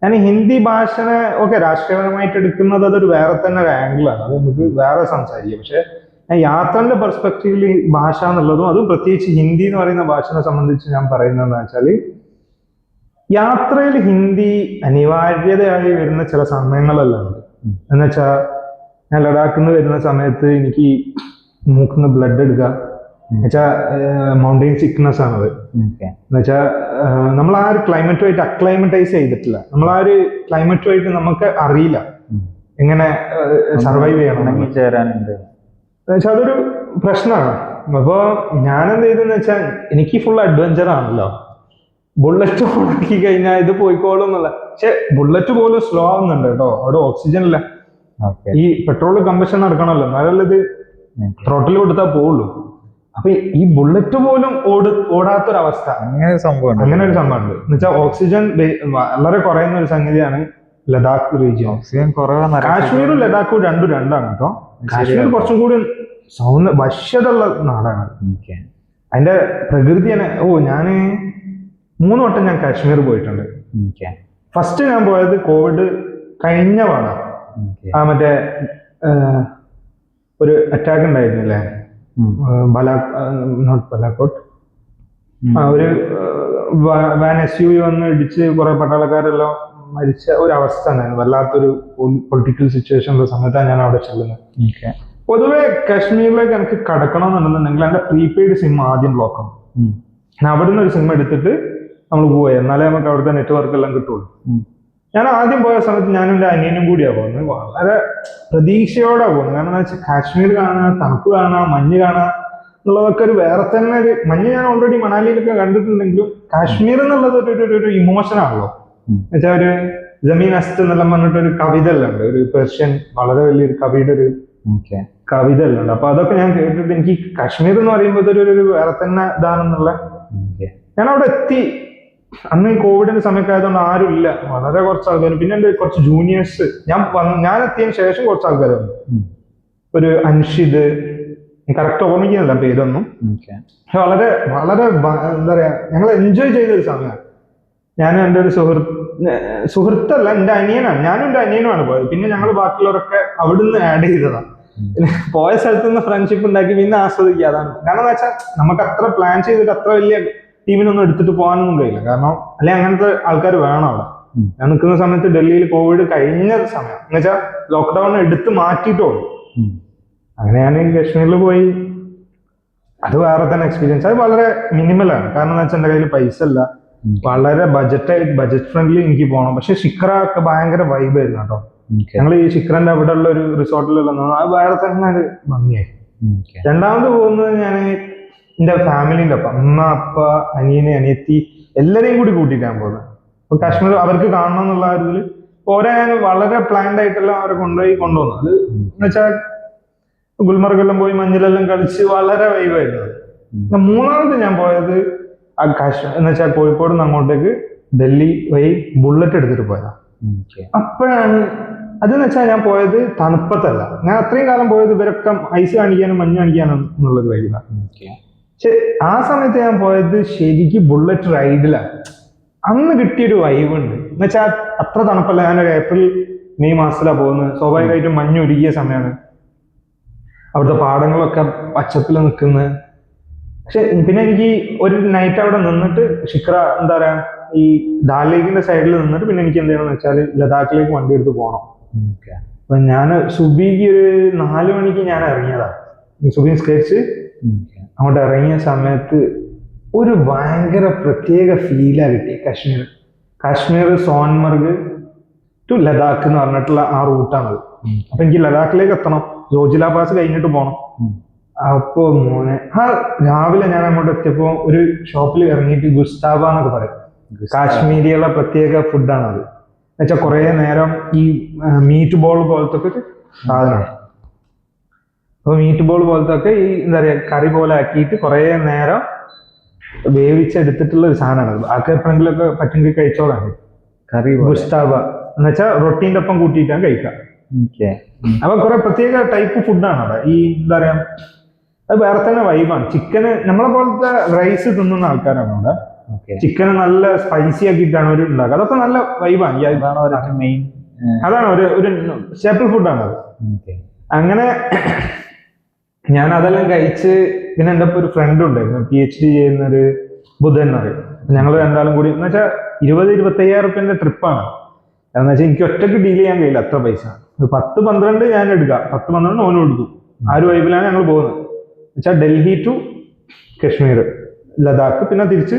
ഞാൻ ഹിന്ദി ഭാഷനെ രാഷ്ട്രീയപരമായിട്ട് എടുക്കുന്നത് അതൊരു വേറെ തന്നെ ഒരു ആംഗിളാണ്, അത് നമുക്ക് വേറെ സംസാരിക്കാം. പക്ഷെ ഞാൻ യാത്രന്റെ പെർസ്പെക്റ്റീവിൽ ഭാഷ എന്നുള്ളതും അതും പ്രത്യേകിച്ച് ഹിന്ദി എന്ന് പറയുന്ന ഭാഷനെ സംബന്ധിച്ച് ഞാൻ പറയുന്നതെന്ന് വെച്ചാൽ, യാത്രയിൽ ഹിന്ദി അനിവാര്യതയായി വരുന്ന ചില സമയങ്ങളെല്ലാം ഉണ്ട്. എന്നുവെച്ചാൽ ഞാൻ ലഡാക്കിൽ നിന്ന് വരുന്ന സമയത്ത് എനിക്ക് മൂക്കിന്ന് ബ്ലഡ് എടുക്കുക എന്നുവെച്ചാൽ മൗണ്ടെയിൻ സിക്നസ് ആണത്. എന്നുവെച്ചാൽ നമ്മൾ ആ ഒരു ക്ലൈമറ്റുമായിട്ട് അക്ലൈമറ്റൈസ് ചെയ്തിട്ടില്ല, നമ്മൾ ആ ഒരു ക്ലൈമറ്റുമായിട്ട് നമുക്ക് അറിയില്ല എങ്ങനെ സർവൈവ് ചെയ്യണം ചേരാനുണ്ട്. എന്നുവെച്ചാൽ അതൊരു പ്രശ്നമാണ്. അപ്പൊ ഞാൻ എന്ത് ചെയ്തെന്ന് വെച്ചാൽ എനിക്ക് ഫുൾ അഡ്വഞ്ചർ ആണല്ലോ, ബുള്ളറ്റ് ഓണാക്കി കഴിഞ്ഞാൽ ഇത് പോയിക്കോളും എന്നുള്ള. പക്ഷെ ബുള്ളറ്റ് പോലും സ്ലോ ആവുന്നുണ്ട് കേട്ടോ, അവിടെ ഓക്സിജൻ ഇല്ല. ഈ പെട്രോൾ കമ്പഷൻ നടക്കണമല്ലോ, എന്നാലല്ലേ ഇത് ത്രോട്ടിൽ കൊടുത്താൽ പോവുള്ളൂ. അപ്പൊ ഈ ബുള്ളറ്റ് പോലും ഓടാത്തൊരവസ്ഥ, അങ്ങനെ ഒരു സംഭവം ഉണ്ട്. എന്നുവെച്ചാൽ ഓക്സിജൻ വളരെ കുറയുന്ന ഒരു സംഗതിയാണ് ലഡാക്ക് റീജിയൻ. ഓക്സിജൻ കുറവാണ്. കാശ്മീരും ലഡാക്കും രണ്ടാണ് കേട്ടോ. കാശ്മീർ കുറച്ചും കൂടി വശ്യതുള്ള നാടാണ്. അതിന്റെ പ്രകൃതി തന്നെ. ഞാന് 3 വട്ടം ഞാൻ കാശ്മീർ പോയിട്ടുണ്ട്. ഫസ്റ്റ് ഞാൻ പോയത് കോവിഡ് കഴിഞ്ഞ പാടാണ്. മറ്റേ ഒരു അറ്റാക്ക് ഉണ്ടായിരുന്നില്ലേ, നോട്ട് ബലാക്കോട്ട്, ഒരു വാൻ SUV വന്ന് ഇടിച്ച് കുറെ പട്ടാളക്കാരെല്ലാം മരിച്ച ഒരു അവസ്ഥ ഉണ്ടായിരുന്നു. വല്ലാത്തൊരു പൊളിറ്റിക്കൽ സിറ്റുവേഷനുള്ള സമയത്താണ് ഞാൻ അവിടെ ചെല്ലുന്നത്. പൊതുവെ കാശ്മീരിലേക്ക് എനിക്ക് കടക്കണമെന്നുണ്ടെന്നുണ്ടെങ്കിൽ എന്റെ പ്രീപെയ്ഡ് സിം ആദ്യം ബ്ലോക്ക് ആവും. അവിടെ നിന്ന് ഒരു സിം എടുത്തിട്ട് നമ്മൾ പോയി, എന്നാലേ നമുക്ക് അവിടുത്തെ നെറ്റ്വർക്ക് എല്ലാം കിട്ടുള്ളൂ. ഞാൻ ആദ്യം പോയ സമയത്ത് ഞാനും എൻ്റെ അനിയനും കൂടിയാണ് പോകുന്നത്. വളരെ പ്രതീക്ഷയോടെ പോകുന്നത്. കാരണം എന്താ വെച്ചാൽ കാശ്മീർ കാണാൻ, തണുപ്പ് കാണാൻ, മഞ്ഞ് കാണാൻ എന്നുള്ളതൊക്കെ ഒരു വേറെ തന്നെ ഒരു മഞ്ഞ് ഞാൻ ഓൾറെഡി മണാലിയിലൊക്കെ കണ്ടിട്ടുണ്ടെങ്കിലും കാശ്മീർ എന്നുള്ളത് ഒരു ഇമോഷൻ ആണല്ലോ. എന്നുവെച്ചാൽ ഒരു ജമീൻ അസ്ത് എന്നെല്ലാം പറഞ്ഞിട്ട് ഒരു കവിത എല്ലാം ഉണ്ട്, ഒരു പെർഷ്യൻ വളരെ വലിയൊരു കവിയുടെ ഒരു കവിത എല്ലാം ഉണ്ട്. അപ്പൊ അതൊക്കെ ഞാൻ കേട്ടിട്ട് എനിക്ക് കാശ്മീർ എന്ന് പറയുമ്പോൾ ഒരു വേറെ തന്നെ ഇതാണെന്നുള്ള. ഞാൻ അവിടെ എത്തി. അന്ന് ഈ കോവിഡിന്റെ സമയത്തായതുകൊണ്ട് ആരും ഇല്ല, വളരെ കുറച്ച് ആൾക്കാർ. പിന്നെ എന്റെ കുറച്ച് ജൂനിയേഴ്സ്, ഞാൻ എത്തിയതിന് ശേഷം കുറച്ച് ആൾക്കാരുണ്ട്. ഒരു അൻഷിദ്, കറക്റ്റ് ഓർമ്മിക്കുന്നില്ല പേരൊന്നും. വളരെ വളരെ എന്താ പറയാ, ഞങ്ങൾ എൻജോയ് ചെയ്തൊരു സമയമാണ്. ഞാനും എൻ്റെ ഒരു സുഹൃത്തല്ല, എൻ്റെ അനിയനാണ്. ഞാനും എൻ്റെ അനിയനുമാണ് പോയത്. പിന്നെ ഞങ്ങൾ ബാക്കിയുള്ളവരൊക്കെ അവിടുന്ന് ആഡ് ചെയ്തതാണ്. പോയ സ്ഥലത്ത് നിന്ന് ഫ്രണ്ട്ഷിപ്പ് ഉണ്ടാക്കി പിന്നെ ആസ്വദിക്കുക. അതാണ് കാരണം. എന്താ വെച്ചാൽ നമുക്ക് അത്ര പ്ലാൻ ചെയ്തിട്ട് അത്ര വലിയ ടീമിനൊന്നും എടുത്തിട്ട് പോകാനൊന്നും കഴിയില്ല. കാരണം അല്ലെങ്കിൽ അങ്ങനത്തെ ആൾക്കാർ വേണം അവിടെ. ഞാൻ നിൽക്കുന്ന സമയത്ത് ഡൽഹിയിൽ കോവിഡ് കഴിഞ്ഞ സമയം, എന്ന് വെച്ചാൽ ലോക്ക്ഡൌൺ എടുത്ത് മാറ്റിയിട്ടുള്ളൂ. അങ്ങനെ ഞാൻ കാശ്മീരിൽ പോയി. അത് വേറെ തന്നെ എക്സ്പീരിയൻസ്. അത് വളരെ മിനിമലാണ്. കാരണം എന്താ വെച്ചാൽ എൻ്റെ കയ്യിൽ പൈസ ഇല്ല, വളരെ ബജറ്റ് ഫ്രണ്ട്ലി എനിക്ക് പോകണം. പക്ഷെ ഷിക്ര ഒക്കെ ഭയങ്കര വൈബായിരുന്നു കേട്ടോ. ഞങ്ങൾ ഈ ഷിക്രന്റെ അവിടെ ഉള്ള ഒരു റിസോർട്ടിലെല്ലാം അത് വേറെ തന്നെ ഒരു ഭംഗിയായി. രണ്ടാമത് പോകുന്നത് ഞാൻ എന്റെ ഫാമിലിന്റെ ഒപ്പം, അമ്മ, അപ്പ, അനിയന്, അനിയത്തി എല്ലാരെയും കൂടി കൂട്ടിയിട്ടാണ് പോകുന്നത്. അപ്പൊ കാശ്മീർ അവർക്ക് കാണണം എന്നുള്ള ഒരു ഇതിൽ ഓരോ ഞാൻ വളരെ പ്ലാൻഡ് ആയിട്ടെല്ലാം അവരെ കൊണ്ടുവന്നു. അത് എന്ന് വെച്ചാൽ ഗുൽമർഗെല്ലാം പോയി മഞ്ഞിലെല്ലാം കളിച്ച് വളരെ വൈബായിരുന്നു. മൂന്നാമത് ഞാൻ പോയത് ആ കാശ്മീർ എന്ന് വെച്ചാൽ കോഴിക്കോട് നിന്ന് അങ്ങോട്ടേക്ക് ഡൽഹി വഴി ബുള്ളറ്റ് എടുത്തിട്ട് പോയതാ. അപ്പോഴാണ് അതെന്ന് വെച്ചാൽ ഞാൻ പോയത് തണുപ്പത്തല്ല. ഞാൻ അത്രയും കാലം പോയത് ഇവരൊക്കെ ഐസ് കാണിക്കാനും മഞ്ഞ് കാണിക്കാനും എന്നുള്ളത് വൈബാണ്. പക്ഷെ ആ സമയത്ത് ഞാൻ പോയത് ശരിക്കും ബുള്ളറ്റ് റൈഡിലാണ്. അന്ന് കിട്ടിയൊരു വൈബുണ്ട്. എന്ന് വെച്ചാൽ അത്ര തണുപ്പല്ല. ഞാനൊരു ഏപ്രിൽ മെയ് മാസത്തിലാണ് പോകുന്നത്. സ്വാഭാവികമായിട്ടും മഞ്ഞൊരുകിയ സമയമാണ്. അവിടുത്തെ പാടങ്ങളൊക്കെ പച്ചപ്പിൽ നിൽക്കുന്നത്. പക്ഷെ പിന്നെ എനിക്ക് ഒരു നൈറ്റ് അവിടെ നിന്നിട്ട് ഷിക്ര എന്താ പറയാ ഈ ദാൽ ലേക്കിന്റെ സൈഡിൽ നിന്നിട്ട് പിന്നെ എനിക്ക് എന്ത് ചെയ്യണമെന്ന് വെച്ചാൽ ലഡാക്കിലേക്ക് വണ്ടി എടുത്ത് പോകണം. അപ്പൊ ഞാൻ സുബിക്ക് ഒരു 4 മണിക്ക് ഞാൻ ഇറങ്ങിയതാണ്. സുബി നിസ്കരിച്ച് അങ്ങോട്ട് ഇറങ്ങിയ സമയത്ത് ഒരു ഭയങ്കര പ്രത്യേക ഫീലാ കിട്ടി. കാശ്മീർ സോൻമർഗ് ടു ലഡാക്ക് എന്ന് പറഞ്ഞിട്ടുള്ള ആ റൂട്ടാണത്. അപ്പൊ എനിക്ക് ലഡാക്കിലേക്ക് എത്തണം, ജോജില പാസ് കഴിഞ്ഞിട്ട് പോകണം. അപ്പോ മോനെ രാവിലെ ഞാൻ അങ്ങോട്ട് എത്തിയപ്പോ ഒരു ഷോപ്പിൽ ഇറങ്ങിയിട്ട് ഗുസ്താബ എന്നൊക്കെ പറയും. കാശ്മീരിയുള്ള പ്രത്യേക ഫുഡാണ് അത്. എന്നുവെച്ചാൽ കുറെ നേരം ഈ മീറ്റ് ബോൾ പോലത്തെ ഒക്കെ ഒരു സാധനമാണ്. അപ്പൊ മീറ്റ് ബോൾ പോലത്തെ ഒക്കെ ഈ എന്താ പറയാ കറി പോലെ ആക്കിയിട്ട് കുറെ നേരം വേവിച്ചെടുത്തിട്ടുള്ള ഒരു സാധനമാണ്. ആൾക്ക് എപ്പോഴെങ്കിലും ഒക്കെ പറ്റുമെങ്കിൽ കഴിച്ചോളാം. കറി ഗുസ്താബ എന്ന് വെച്ചാൽ റൊട്ടീൻ്റെ ഒപ്പം കൂട്ടിയിട്ടാണ് കഴിക്കാം. അപ്പൊ കുറെ പ്രത്യേക ടൈപ്പ് ഫുഡാണ് അവിടെ. ഈ എന്താ പറയാ അത് വേറെ തന്നെ വൈബാണ്. ചിക്കന് നമ്മളെ പോലത്തെ റൈസ് തിന്നുന്ന ആൾക്കാരാണ് അവിടെ. ചിക്കന് നല്ല സ്പൈസി ആക്കിയിട്ടാണ് അവർ ഉണ്ടാക്കുക. അതൊക്കെ നല്ല വൈബാണ്. അതാണ് ഒരു സ്റ്റേപ്പിൾ ഫുഡാണ് അത്. അങ്ങനെ ഞാൻ അതെല്ലാം കഴിച്ച് പിന്നെ എൻ്റെ ഒപ്പം ഒരു ഫ്രണ്ട് ഉണ്ടായിരുന്നു, PhD ചെയ്യുന്ന ഒരു ബുധൻ എന്ന് പറയും. ഞങ്ങൾ രണ്ടാളും കൂടി എന്ന് വെച്ചാൽ 20-25,000 റുപ്യന്റെ ട്രിപ്പാണ്. എന്ന് വെച്ചാൽ എനിക്ക് ഒറ്റയ്ക്ക് ഡീൽ ചെയ്യാൻ കഴിയില്ല അത്ര പൈസ. 10-12 ഞാൻ എടുക്കാം, 10-12 ഓനും എടുക്കും. ആ ഒരു വൈബിലാണ് ഞങ്ങൾ പോകുന്നത്. വെച്ചാൽ ഡൽഹി ടു കശ്മീർ, ലഡാക്ക്, പിന്നെ തിരിച്ച്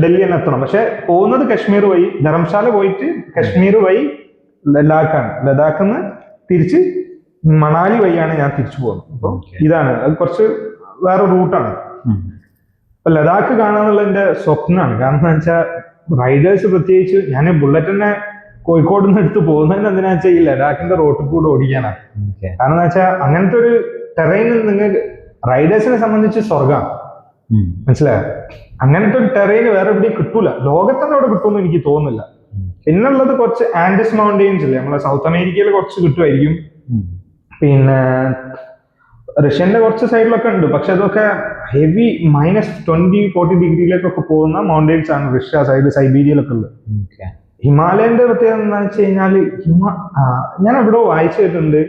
ഡൽഹി തന്നെ എത്തണം. പക്ഷെ പോകുന്നത് കശ്മീർ വഴി, ധർമ്മശാല പോയിട്ട് കശ്മീർ വഴി ലഡാക്കാണ്. ലഡാക്കിൽ നിന്ന് തിരിച്ച് മണാലി വഴിയാണ് ഞാൻ തിരിച്ചു പോകുന്നത്. അപ്പോൾ ഇതാണ് അത് കുറച്ച് വേറെ റൂട്ടാണ്. അപ്പൊ ലഡാക്ക് കാണാന്നുള്ള എന്റെ സ്വപ്നമാണ്. കാരണം എന്താ വെച്ചാൽ റൈഡേഴ്സ് പ്രത്യേകിച്ച് ഞാൻ ബുള്ളറ്റ് തന്നെ കോഴിക്കോട് നിന്ന് എടുത്ത് പോകുന്നതിന് എന്തിനാ വെച്ചാൽ ഈ ലഡാക്കിന്റെ റോട്ടിൽ കൂടെ ഓടിക്കാനാണ്. കാരണം എന്താ വെച്ചാൽ അങ്ങനത്തെ ഒരു ടെറൈൻ നിങ്ങൾ റൈഡേഴ്സിനെ സംബന്ധിച്ച് സ്വർഗമാണ്. മനസ്സിലായോ? അങ്ങനത്തെ ഒരു ടെറൈൻ വേറെ എവിടെയും കിട്ടൂല. ലോകത്തന്നെ അവിടെ കിട്ടുമെന്ന് എനിക്ക് തോന്നുന്നില്ല. പിന്നുള്ളത് കുറച്ച് ആൻഡസ് മൗണ്ടെയിൻസ് ഇല്ലേ, നമ്മളെ സൗത്ത് അമേരിക്കയിൽ കുറച്ച് കിട്ടുമായിരിക്കും. പിന്നെ റഷ്യന്റെ കുറച്ച് സൈഡിലൊക്കെ ഉണ്ട്. പക്ഷെ അതൊക്കെ ഹെവി -20-40 ഡിഗ്രിയിലേക്കൊക്കെ പോകുന്ന മൗണ്ടെയിൻസ് ആണ് റഷ്യ സൈഡ്, സൈബീരിയയിലൊക്കെ ഉള്ളത്. ഹിമാലയന്റെ പ്രത്യേകത എന്താ വെച്ച് കഴിഞ്ഞാല് ഞാൻ എവിടെ വായിച്ചു കേട്ടിട്ടുണ്ട്,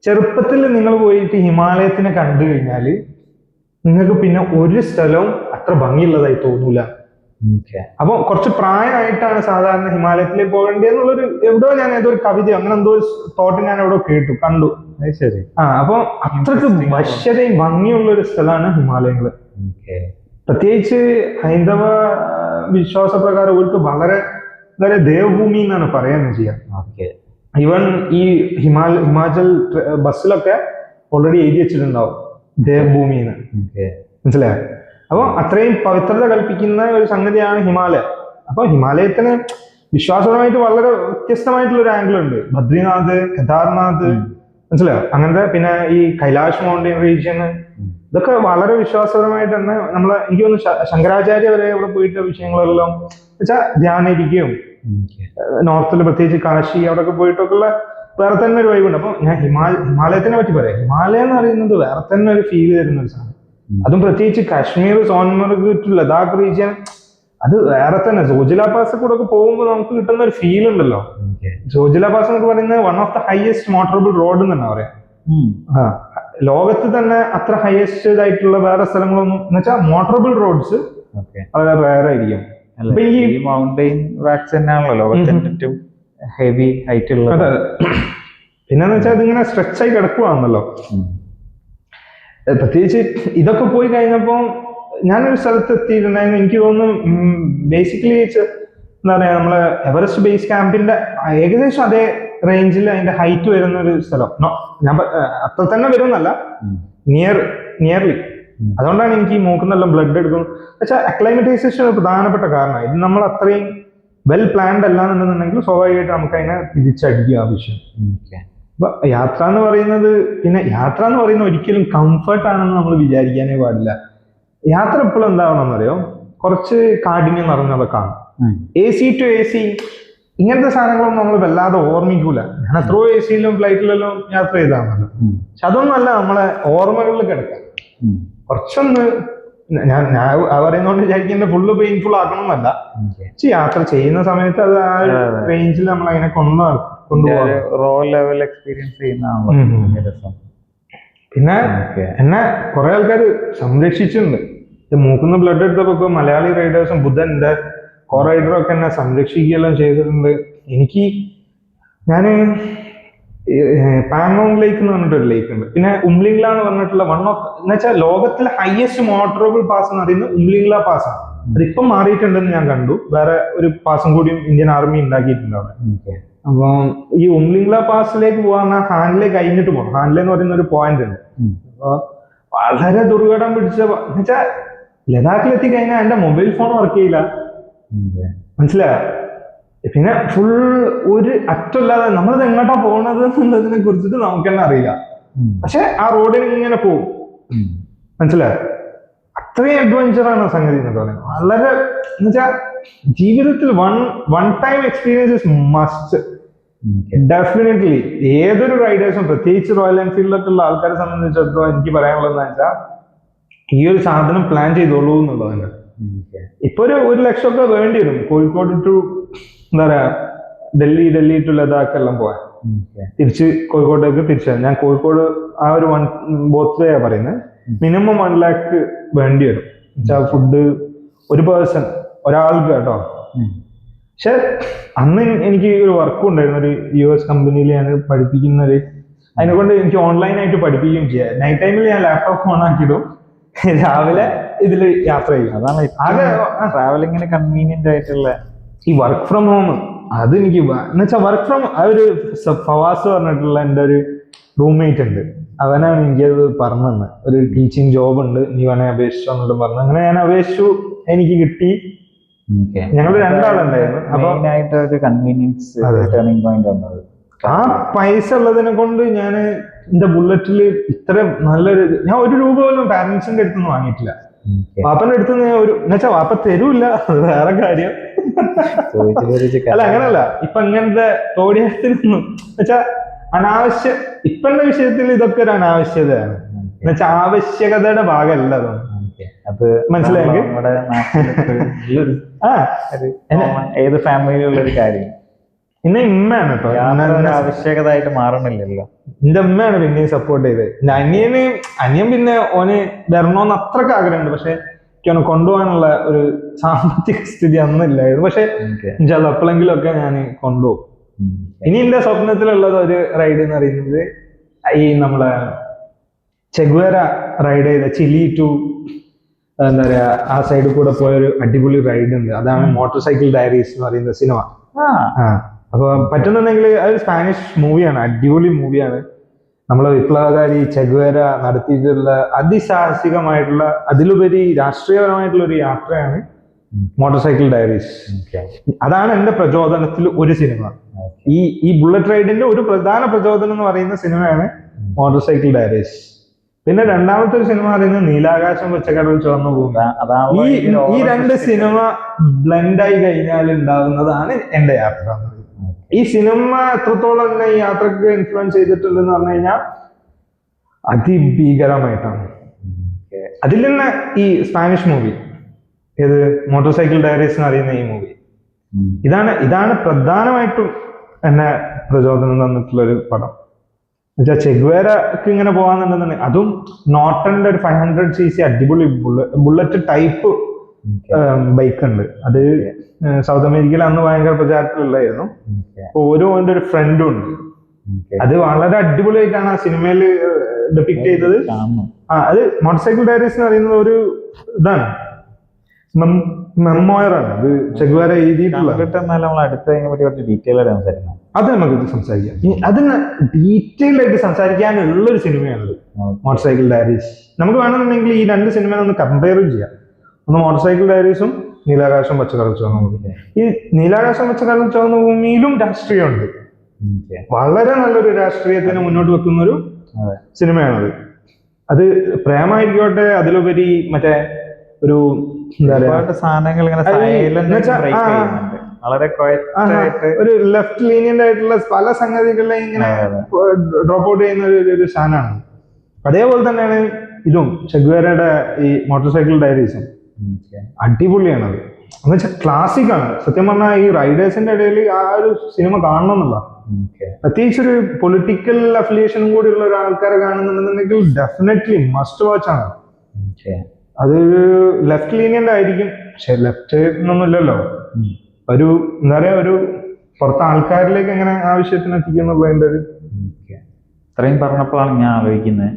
ചെറുപ്പത്തിൽ നിങ്ങൾ പോയിട്ട് ഹിമാലയത്തിനെ കണ്ടു കഴിഞ്ഞാല് നിങ്ങൾക്ക് പിന്നെ ഒരു സ്ഥലവും അത്ര ഭംഗിയുള്ളതായി തോന്നൂല. അപ്പൊ കുറച്ച് പ്രായമായിട്ടാണ് സാധാരണ ഹിമാലയത്തിലേക്ക് പോകേണ്ടതെന്നുള്ളൊരു എവിടെയോ ഞാൻ ഏതൊരു കവിതയോ അങ്ങനെ എന്തോ ഒരു തോട്ട് ഞാൻ എവിടെ കണ്ടു. ശരി. അപ്പൊ അത്രക്ക് വശ്യതയും ഭംഗിയുള്ള ഒരു സ്ഥലമാണ് ഹിമാലയങ്ങള്. പ്രത്യേകിച്ച് ഹൈന്ദവ വിശ്വാസപ്രകാരം അവർക്ക് വളരെ വളരെ ദേവഭൂമി എന്നാണ് പറയാന്ന് ചെയ്യാം. ഈവൻ ഈ ഹിമാചൽ ബസ്സിലൊക്കെ ഓൾറെഡി എഴുതി വെച്ചിട്ടുണ്ടാവും ദേവഭൂമിന്ന്. മനസ്സിലായോ? അപ്പൊ അത്രയും പവിത്രത കൽപ്പിക്കുന്ന ഒരു സംഗതിയാണ് ഹിമാലയ. അപ്പൊ ഹിമാലയത്തിന് വിശ്വാസപരമായിട്ട് വളരെ വ്യത്യസ്തമായിട്ടുള്ള ഒരു ആംഗിൾ ഉണ്ട്. ബദ്രിനാഥ്, കേദാർനാഥ്, മനസ്സിലായോ? അങ്ങനത്തെ പിന്നെ ഈ കൈലാഷ് മൗണ്ടെയിൻ റീജിയൻ, ഇതൊക്കെ വളരെ വിശ്വാസപരമായിട്ട് തന്നെ നമ്മളെ എനിക്ക് തോന്നുന്നു ശങ്കരാചാര്യ വരെ അവിടെ പോയിട്ട് വിഷയങ്ങളെല്ലാം വെച്ചാൽ ധ്യാനിരിക്കുകയും നോർത്തിൽ പ്രത്യേകിച്ച് കാശി അവിടെയൊക്കെ പോയിട്ടൊക്കെ ഉള്ള വേറെ തന്നെ ഒരു വൈബുണ്ട്. അപ്പൊ ഞാൻ ഹിമാലയത്തിനെ പറ്റി പറയാം. ഹിമാലയം എന്ന് പറയുന്നത് വേറെ തന്നെ ഒരു ഫീൽ തരുന്ന ഒരു സാധനം. അതും പ്രത്യേകിച്ച് കാശ്മീർ, സോൻമർഗ് ടു ലഡാക്ക് റീജിയൻ, അത് വേറെ തന്നെ. സോജില പാസ് കൂടെ ഒക്കെ പോകുമ്പോൾ നമുക്ക് കിട്ടുന്ന ഒരു ഫീൽ ഉണ്ടല്ലോ. സോജില പാസ് എന്നൊക്കെ പറയുന്നത് one of the highest motorable road എന്ന് തന്നെ പറയാം. ലോകത്ത് തന്നെ അത്ര ഹയസ്റ്റ് ഇതായിട്ടുള്ള വേറെ സ്ഥലങ്ങളൊന്നും എന്ന് വെച്ചാൽ മോട്ടറബിൾ റോഡ്സ് വളരെ റയർ ആയിരിക്കും. ഈ മൗണ്ടെയിൻ വാക്സ് തന്നെയാണല്ലോ ലോകത്തിന്റെ ഏറ്റവും ഹെവി ഹൈറ്റ് ഉള്ളത്. പിന്നെന്ന് വെച്ചാൽ ഇതിങ്ങനെ സ്ട്രെച്ച് ആയി കിടക്കുവാണല്ലോ. പ്രത്യേകിച്ച് ഇതൊക്കെ പോയി കഴിഞ്ഞപ്പോ ഞാനൊരു സ്ഥലത്ത് എത്തിയിട്ടുണ്ടായിരുന്നു. എനിക്ക് തോന്നുന്നു ബേസിക്കലി എന്താ പറയാ നമ്മളെ എവറസ്റ്റ് ബേസ് ക്യാമ്പിന്റെ ഏകദേശം അതേ റേഞ്ചിൽ അതിന്റെ ഹൈറ്റ് വരുന്ന ഒരു സ്ഥലം. ഞാൻ അത്ര തന്നെ വരുന്നല്ല, നിയർലി. അതുകൊണ്ടാണ് എനിക്ക് ഈ മൂക്കുന്നെല്ലാം ബ്ലഡ് എടുക്കുന്നത്. പക്ഷെ അക്ലൈമറ്റൈസേഷൻ ഒരു പ്രധാനപ്പെട്ട കാരണമാണ്. ഇത് നമ്മൾ അത്രയും വെൽ പ്ലാൻഡ് അല്ലാന്നുണ്ടെന്നുണ്ടെങ്കിൽ സ്വാഭാവികമായിട്ട് നമുക്ക് അതിനെ തിരിച്ചടിക്കുക ആവശ്യം. അപ്പൊ യാത്ര എന്ന് പറയുന്നത്, പിന്നെ യാത്ര എന്ന് പറയുന്നത് ഒരിക്കലും കംഫർട്ട് ആണെന്ന് നമ്മൾ വിചാരിക്കാനേ പാടില്ല. യാത്ര എപ്പോഴും എന്താവണമെന്നറിയോ, കുറച്ച് കാഠിന്യം നിറഞ്ഞതൊക്കെയാണ്. AC ടു AC ഇങ്ങനത്തെ സാധനങ്ങളൊന്നും നമ്മൾ വല്ലാതെ ഓർമ്മിക്കൂല. ഞാൻ എത്രയോ AC-ലും ഫ്ലൈറ്റിലെല്ലാം യാത്ര ചെയ്താണല്ലോ. പക്ഷെ അതൊന്നും അല്ല നമ്മളെ ഓർമ്മകളിൽ കിടക്കാം. കുറച്ചൊന്ന് ഞാൻ പറയുന്നതുകൊണ്ട് വിചാരിക്കുന്ന ഫുള്ള് പെയിൻഫുൾ ആക്കണമെന്നല്ല. പക്ഷെ യാത്ര ചെയ്യുന്ന സമയത്ത് അത് ആ റേഞ്ചിൽ നമ്മൾ അതിനെ റോ ലെവൽ എക്സ്പീരിയൻസ് ചെയ്യുന്നതാണല്ലോ. പിന്നെ എന്നെ കുറെ ആൾക്കാർ സംരക്ഷിച്ചിട്ടുണ്ട്. മൂക്കുന്ന ബ്ലഡ് എടുത്തപ്പോ മലയാളി റൈഡേഴ്സും ബുധന്റെ കോ റൈഡറും ഒക്കെ എന്നെ സംരക്ഷിക്കുകയെല്ലാം ചെയ്തിട്ടുണ്ട്. ഞാന് പാങ്ങോങ് ലേക്ക് എന്ന് പറഞ്ഞിട്ടൊരു ലേക്ക് ഉണ്ട്. പിന്നെ ഉംലിംഗ്ല എന്ന് പറഞ്ഞിട്ടുള്ള വൺ ഓഫ് എന്ന് വെച്ചാൽ ലോകത്തിലെ ഹയസ്റ്റ് മോട്ടറബിൾ പാസ് എന്ന് പറയുന്നത് ഉംലിംഗ്ല പാസ് ആണ്. അതിപ്പം മാറിയിട്ടുണ്ടെന്ന് ഞാൻ കണ്ടു. വേറെ ഒരു പാസും കൂടിയും ഇന്ത്യൻ ആർമി ഉണ്ടാക്കിയിട്ടുണ്ട് അവിടെ. അപ്പം ഈ ഉംലിംഗ്ല പാസിലേക്ക് പോകാൻ ഹാൻഡ്ലെ കഴിഞ്ഞിട്ട് പോകണം. ഹാൻഡ്ലെ എന്ന് പറയുന്ന ഒരു പോയിന്റ് ഉണ്ട്. അപ്പൊ വളരെ ദുർഘടം പിടിച്ച എന്നുവെച്ചാൽ ലഡാക്കിലെത്തി കഴിഞ്ഞാൽ എന്റെ മൊബൈൽ ഫോൺ വർക്ക് ചെയ്യില്ല, മനസ്സിലായോ? പിന്നെ ഫുൾ ഒരു അറ്റമില്ലാതെ നമ്മളത് എങ്ങോട്ടാ പോണത് എന്നുള്ളതിനെ കുറിച്ചിട്ട് നമുക്ക് തന്നെ അറിയില്ല. പക്ഷെ ആ റോഡിൽ ഇങ്ങനെ പോകും, മനസ്സിലായോ? അത്രയും അഡ്വഞ്ചറാണ് സംഗതി എന്നൊക്കെ പറയുന്നത്. വളരെ എന്നുവെച്ചാൽ ജീവിതത്തിൽ one time experience is must definitely. ഏതൊരു റൈഡേഴ്സും പ്രത്യേകിച്ച് റോയൽ എൻഫീൽഡിലൊക്കെ ഉള്ള ആൾക്കാരെ സംബന്ധിച്ചിടത്തോളം എനിക്ക് പറയാനുള്ളതെന്ന് വെച്ചാൽ ഈ ഒരു സാധനം പ്ലാൻ ചെയ്തോളൂ എന്നുള്ളതാണ്. ഇപ്പൊ ഒരു ലക്ഷമൊക്കെ വേണ്ടി വരും കോഴിക്കോട് ടു എന്താ പറയാ ഡൽഹി ടു ലഡാക്ക് എല്ലാം പോവാൻ. തിരിച്ച് കോഴിക്കോട്ടേക്ക് തിരിച്ചു. ഞാൻ കോഴിക്കോട് ആ ഒരു ബോത്ത് വേ ആ പറയുന്നത്. മിനിമം 1 lakh വേണ്ടി വരും എന്നുവെച്ചാൽ ഫുഡ് ഒരു പേഴ്സൺ ഒരാൾക്ക് കേട്ടോ. പക്ഷെ അന്ന് എനിക്ക് ഒരു വർക്കും ഉണ്ടായിരുന്നു, ഒരു US കമ്പനിയിൽ ഞാൻ പഠിപ്പിക്കുന്നത്. അതിനെ കൊണ്ട് എനിക്ക് ഓൺലൈനായിട്ട് പഠിപ്പിക്കുകയും ചെയ്യാം. നൈറ്റ് ടൈമിൽ ഞാൻ ലാപ്ടോപ്പ് ഓൺ ആക്കിയിടും, രാവിലെ ഇതിൽ യാത്ര ചെയ്യും. അതാണ് ട്രാവലിങ്ങിന് കൺവീനിയന്റ് ആയിട്ടുള്ള ഈ വർക്ക് ഫ്രം ഹോം. അത് എനിക്ക് എന്നുവെച്ചാൽ വർക്ക് ഫ്രം ഒരു ഫവാസ് പറഞ്ഞിട്ടുള്ള എൻ്റെ ഒരു റൂംമേറ്റ് ഉണ്ട്, അവനാണ് എനിക്കത് പറഞ്ഞു തന്നെ. ഒരു ടീച്ചിങ് ജോബ് ഉണ്ട്, നീ വേണേ അപേക്ഷിച്ചോ എന്നിട്ട് പറഞ്ഞു. അങ്ങനെ ഞാൻ അപേക്ഷിച്ചു, എനിക്ക് കിട്ടി. ഞങ്ങൾ 2 ആളുണ്ടായിരുന്നു. അപ്പൊ ഒരു കൺവീനിയൻസ് ടേണിംഗ് പോയിന്റ് വന്നത് ആ പൈസ ഉള്ളതിനെ കൊണ്ട് ഞാൻ എന്റെ ബുള്ളറ്റിൽ ഇത്ര നല്ലൊരു, ഞാൻ 1 രൂപ പോലും പാരന്റ്സിന്റെ അടുത്തൊന്നും വാങ്ങിയിട്ടില്ല. വാപ്പന്റെ അടുത്ത് എന്നുവെച്ചാൽ വാപ്പ തരൂല്ല, അത് വേറെ കാര്യം. അല്ല അങ്ങനല്ല, ഇപ്പൊ അങ്ങനത്തെ തോടിയത്തിനൊന്നും എന്നുവെച്ചാൽ അനാവശ്യ ഇപ്പന്റെ വിഷയത്തിൽ ഇതൊക്കെ ഒരു അനാവശ്യതയാണ്. എന്നുവെച്ചാൽ ആവശ്യകതയുടെ ഭാഗമല്ല അതൊന്നും. അത് മനസ്സിലായെങ്കിൽ ഏത് ഫാമിലിയിലുള്ള ഒരു കാര്യം. പിന്നെ ഇമ്മയാണ് കേട്ടോ ആവശ്യകത ആയിട്ട് മാറണില്ലല്ലോ. എന്റെ അമ്മയാണ് പിന്നെയും സപ്പോർട്ട് ചെയ്തത്. അനിയൻ പിന്നെ ഓന് വരണോന്ന് അത്രക്ക് ആഗ്രഹമുണ്ട്, പക്ഷെ എനിക്ക് അവനെ കൊണ്ടുപോകാനുള്ള ഒരു സാമ്പത്തിക സ്ഥിതി അന്നില്ലായിരുന്നു. പക്ഷെ എപ്പോഴെങ്കിലും ഒക്കെ ഞാൻ കൊണ്ടുപോകും. ഇനി എന്റെ സ്വപ്നത്തിലുള്ളത് ഒരു റൈഡ് എന്ന് പറയുന്നത് ഈ നമ്മളെ ചെഗ്വേര റൈഡ് ചെയ്ത ചിലി ടു എന്താ പറയാ ആ സൈഡിൽ കൂടെ പോയൊരു അടിപൊളി റൈഡ് ഉണ്ട്. അതാണ് മോട്ടോർ സൈക്കിൾ ഡയറീസ് എന്ന് പറയുന്ന സിനിമ. അപ്പൊ പറ്റുന്നുണ്ടെങ്കിൽ അത് സ്പാനിഷ് മൂവിയാണ്, അടിപൊളി മൂവിയാണ്. നമ്മളെ വിപ്ലവകാരി ചെഗ്വേര നടത്തിയിട്ടുള്ള അതിസാഹസികമായിട്ടുള്ള അതിലുപരി രാഷ്ട്രീയപരമായിട്ടുള്ള ഒരു യാത്രയാണ് മോട്ടോർ സൈക്കിൾ ഡയറീസ്. അതാണ് എന്റെ പ്രചോദനത്തിൽ ഒരു സിനിമ. ഈ ബുള്ളറ്റ് റൈഡിന്റെ ഒരു പ്രധാന പ്രചോദനം എന്ന് പറയുന്ന സിനിമയാണ് മോട്ടോർ സൈക്കിൾ ഡയറീസ്. പിന്നെ രണ്ടാമത്തെ ഒരു സിനിമ പറയുന്നത് നീലാകാശം പച്ചക്കടൽ ചുവന്ന ഭൂമി. ഈ 2 സിനിമ ബ്ലെൻഡായി കഴിഞ്ഞാൽ ഉണ്ടാകുന്നതാണ് എന്റെ യാത്ര. ഈ സിനിമ എത്രത്തോളം എന്നെ ഈ യാത്രക്ക് ഇൻഫ്ലുവൻസ് ചെയ്തിട്ടുണ്ടെന്ന് പറഞ്ഞു കഴിഞ്ഞാൽ അതിഭീകരമായിട്ടാണ്. അതിൽ തന്നെ ഈ സ്പാനിഷ് മൂവി ഏത് മോട്ടോർ സൈക്കിൾ ഡയറീസ് എന്ന് അറിയുന്ന ഈ മൂവി, ഇതാണ് പ്രധാനമായിട്ടും എന്നെ പ്രചോദനം തന്നിട്ടുള്ള ഒരു പടം. എന്നുവെച്ചാൽ ചെഗ്വേരക്ക് ഇങ്ങനെ പോകാന്നുണ്ടെന്നുണ്ടെങ്കിൽ അതും നോട്ടന്റെ ഒരു 500cc അടിപൊളി ബുള്ളറ്റ് ടൈപ്പ് ബൈക്ക് ഉണ്ട്. അത് സൗത്ത് അമേരിക്കയിൽ അന്ന് ഭയങ്കര പ്രചാരത്തിലുള്ളായിരുന്നു. അപ്പൊ ഓൻ്റെ ഒരു ഫ്രണ്ടും ഉണ്ട്. അത് വളരെ അടിപൊളിയായിട്ടാണ് ആ സിനിമയിൽ ഡെപിക്ട് ചെയ്തത്. അത് മോട്ടോർ സൈക്കിൾ ഡയറീസ് എന്ന് പറയുന്നത് ഒരു ഇതാണ്, മെമ്മോയറാണ്. അത് ചെഗ്വേര എഴുതിയിട്ടുള്ള. അത് നമുക്ക് സംസാരിക്കാം. അതിന് ഡീറ്റെയിൽഡ് ആയിട്ട് സംസാരിക്കാനുള്ള ഒരു സിനിമയാണത് മോട്ടോർ സൈക്കിൾ ഡയറീസ്. നമുക്ക് വേണമെന്നുണ്ടെങ്കിൽ ഈ 2 സിനിമ ഒന്ന് കമ്പയറും ചെയ്യാം. ഒന്ന് മോട്ടോർ സൈക്കിൾ ഡയറീസും നീലാകാശം പച്ചക്കടൽ ചുവന്ന ഭൂമി. ഈ നീലാകാശം പച്ചക്കടൽ ചുവന്ന ഭൂമിയിലും രാഷ്ട്രീയമുണ്ട്. വളരെ നല്ലൊരു രാഷ്ട്രീയത്തിന് മുന്നോട്ട് വെക്കുന്ന ഒരു സിനിമയാണത്. അത് പ്രേമായിരിക്കോട്ടെ, അതിലുപരി മറ്റേ ഒരു എന്താ പറയാ സാധനങ്ങൾ ഒരു ലെഫ്റ്റ് ലീനിയന്റ് ആയിട്ടുള്ള പല സംഗതികളിലെ ഇങ്ങനെ ഡ്രോപ്പ് ഔട്ട് ചെയ്യുന്ന ഒരു സാധനമാണ്. അതേപോലെ തന്നെയാണ് ഇതും ചെഗ്വേരയുടെ ഈ മോട്ടോർ സൈക്കിൾ ഡയറീസും. അടിപൊളിയാണത്. എന്ന് വെച്ചാൽ ക്ലാസിക് ആണ് സത്യം പറഞ്ഞാൽ. ഈ റൈഡേഴ്സിന്റെ ഇടയിൽ ആ ഒരു സിനിമ കാണണം എന്നുള്ള, പ്രത്യേകിച്ച് ഒരു പൊളിറ്റിക്കൽ അഫിലിയേഷനും കൂടി ഉള്ള ഒരു ആൾക്കാരെ കാണുന്നുണ്ടെന്നുണ്ടെങ്കിൽ ഡെഫിനറ്റ്ലി മസ്റ്റ് വാച്ച് ആണ്. അത് ലെഫ്റ്റ് ലീനിയന്റ് ആയിരിക്കും, പക്ഷെ ലെഫ്റ്റ് എന്നൊന്നുമില്ലല്ലോ. ഒരു എന്താ പറയാ ഒരു പുറത്തെ ആൾക്കാരിലേക്ക് എങ്ങനെ ആവശ്യത്തിന് എത്തിക്കുന്നുള്ളതിന്റെ ഒരു. ഇത്രയും പറഞ്ഞപ്പോഴാണ് ഞാൻ ആലോചിക്കുന്നത്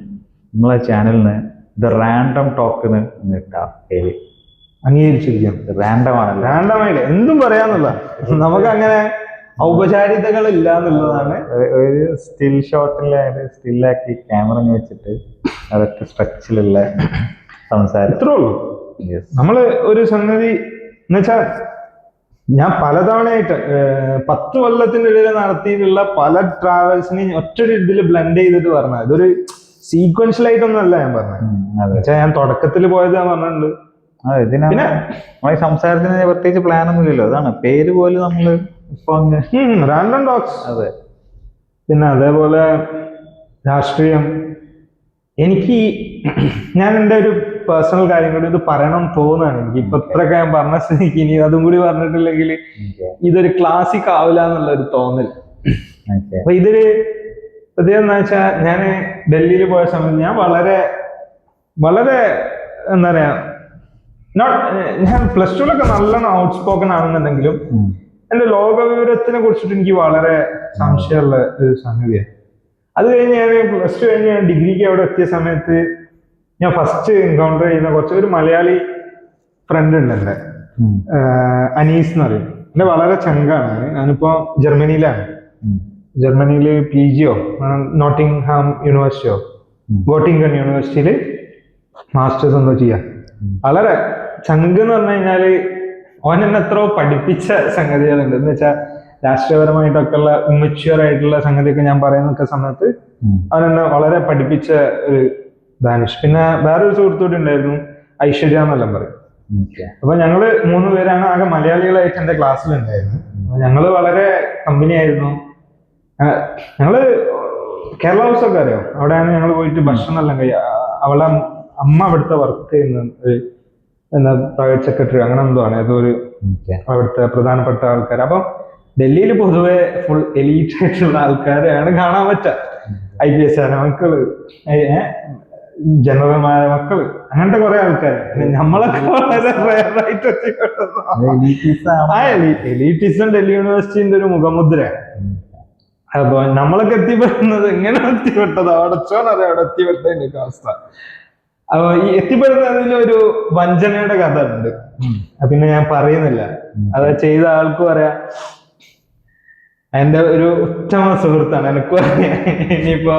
നമ്മളെ ചാനലിന് ദ റാൻഡം ടോക്ക് പേര് അംഗീകരിച്ചിരിക്കാം. റാൻഡമാണല്ലോ, റാൻഡമായില്ല എന്തും പറയാന്നുള്ള. നമുക്ക് അങ്ങനെ ഔപചാരികതകൾ ഇല്ല എന്നുള്ളതാണ്. ഒരു സ്റ്റിൽ ഷോട്ടിൽ സ്റ്റില്ലാക്കി ക്യാമറ വെച്ചിട്ട് അതൊക്കെ സ്ട്രെച്ചിലുള്ള സംസാരം ഇത്രേ ഉള്ളൂ. നമ്മള് ഒരു സംഗതി എന്നുവെച്ചാൽ ഞാൻ പലതവണയായിട്ട് 10 കൊല്ലത്തിന്റെ ഇടയിൽ നടത്തിയിട്ടുള്ള പല ട്രാവൽസിനെയും ഒറ്റൊരു ഇതിൽ ബ്ലെൻഡ് ചെയ്തിട്ട് പറഞ്ഞത്. ഇതൊരു സീക്വൻഷ്യൽ ആയിട്ടൊന്നും അല്ല ഞാൻ പറഞ്ഞത്. വെച്ചാൽ ഞാൻ തുടക്കത്തിൽ പോയത് ഞാൻ പറഞ്ഞിട്ടുണ്ട്. പിന്നെ നമ്മളെ സംസാരത്തിന് പ്രത്യേകിച്ച് പ്ലാൻ ഒന്നും ഇല്ലല്ലോ. അതാണ് പേര് പോലും നമ്മള് ഇപ്പൊ റാൻഡം ടോക്സ്. അതെ. പിന്നെ അതേപോലെ രാഷ്ട്രീയം. എനിക്ക് ഞാൻ എൻ്റെ ഒരു പേഴ്സണൽ കാര്യം കൂടി ഇത് പറയണം തോന്നുകയാണ് എനിക്ക്. ഇപ്പൊ ഇത്രയൊക്കെ ഞാൻ പറഞ്ഞ സ്ഥിതിക്ക് ഇനി അതും കൂടി പറഞ്ഞിട്ടില്ലെങ്കിൽ ഇതൊരു ക്ലാസിക് ആവില്ല എന്നുള്ള ഒരു തോന്നൽ. അപ്പൊ ഇതൊരു പ്രത്യേകം എന്താ വെച്ചാൽ, ഞാൻ ഡൽഹിയിൽ പോയ സമയത്ത് ഞാൻ വളരെ വളരെ എന്താ പറയാ, ഞാൻ പ്ലസ് ടുവിലൊക്കെ നല്ലോണം ഔട്ട് സ്പോക്കൺ ആണെന്നുണ്ടെങ്കിലും എന്റെ ലോകവിവരത്തിനെ കുറിച്ചിട്ട് എനിക്ക് വളരെ സംശയമുള്ള ഒരു സംഗതിയാണ്. അത് കഴിഞ്ഞ് ഞാൻ പ്ലസ് ടു കഴിഞ്ഞ് ഞാൻ ഡിഗ്രിക്ക് അവിടെ എത്തിയ സമയത്ത് ഞാൻ ഫസ്റ്റ് എൻകൗണ്ടർ ചെയ്യുന്ന ഒരു മലയാളി ഫ്രണ്ട് ഉണ്ട് എൻ്റെ, അനീസ് എന്ന് പറയും. എൻ്റെ വളരെ ചങ്കാണ്. ഞാനിപ്പോ ജർമ്മനിയിലാണ്. ജർമ്മനിയിൽ PGയോ നോട്ടിംഗ്ഹാം യൂണിവേഴ്സിറ്റിയോ ഗോട്ടിംഗൺ യൂണിവേഴ്സിറ്റിയിൽ മാസ്റ്റേഴ്സ് എന്തോ ചെയ്യാം. വളരെ ചങ്ക് എന്ന് പറഞ്ഞു കഴിഞ്ഞാല് ഓൻ എന്നെ എത്രയോ പഠിപ്പിച്ച സംഗതികളുണ്ട്. എന്ന് വെച്ചാൽ രാഷ്ട്രീയപരമായിട്ടൊക്കെ ഉള്ള ഇമ്മച്യൂർ ആയിട്ടുള്ള സംഗതിയൊക്കെ ഞാൻ പറയുന്ന സമയത്ത് അവൻ എന്നെ വളരെ പഠിപ്പിച്ച ഒരു ദാനിഷ്. പിന്നെ വേറൊരു സുഹൃത്തൂടെ ഉണ്ടായിരുന്നു, ഐശ്വര്യ എന്നെല്ലാം പറയും. അപ്പൊ ഞങ്ങള് 3 പേരാണ് ആകെ മലയാളികളായിട്ട് എന്റെ ക്ലാസ്സിലുണ്ടായിരുന്നു. ഞങ്ങള് വളരെ കമ്പനി ആയിരുന്നു. ഞങ്ങള് കേരള ഹൗസ് ഒക്കെ അറിയോ, അവിടെയാണ് ഞങ്ങൾ പോയിട്ട് ഭക്ഷണം എല്ലാം അവളെ അമ്മ അവിടുത്തെ വർക്ക് ചെയ്യുന്ന എന്താ പ്രൈവറ്റ് സെക്രട്ടറി അങ്ങനെ എന്തോ ആണ്, ഏതോ ഒരു അവിടുത്തെ പ്രധാനപ്പെട്ട ആൾക്കാർ. അപ്പം ഡൽഹിയിൽ പൊതുവെ ഫുൾ എലീറ്റ് ആയിട്ടുള്ള ആൾക്കാരെയാണ് കാണാൻ പറ്റുക. IPS മക്കള്, ജനറൽമാരെ മക്കള്, അങ്ങനത്തെ കുറെ ആൾക്കാർ. നമ്മളൊക്കെ വളരെ റയറായിട്ട് എലീറ്റിസം ഡൽഹി യൂണിവേഴ്സിറ്റിന്റെ ഒരു മുഖമുദ്രയാണ്. അപ്പൊ നമ്മളൊക്കെ എത്തിപ്പെടുന്നത് എങ്ങനെ എത്തിപ്പെട്ടത്, അവിടെ എത്തിപ്പെട്ടതിന്റെ അവസ്ഥ. അപ്പൊ ഈ എത്തിപ്പെടുന്നതിലൊരു വഞ്ചനയുടെ കഥ ഉണ്ട്. പിന്നെ ഞാൻ പറയുന്നില്ല, അത് ചെയ്ത ആൾക്ക് പറയാം. എന്റെ ഒരു ഉത്തമ സുഹൃത്താണ്, എനിക്ക് പറയാം. ഇനിയിപ്പോ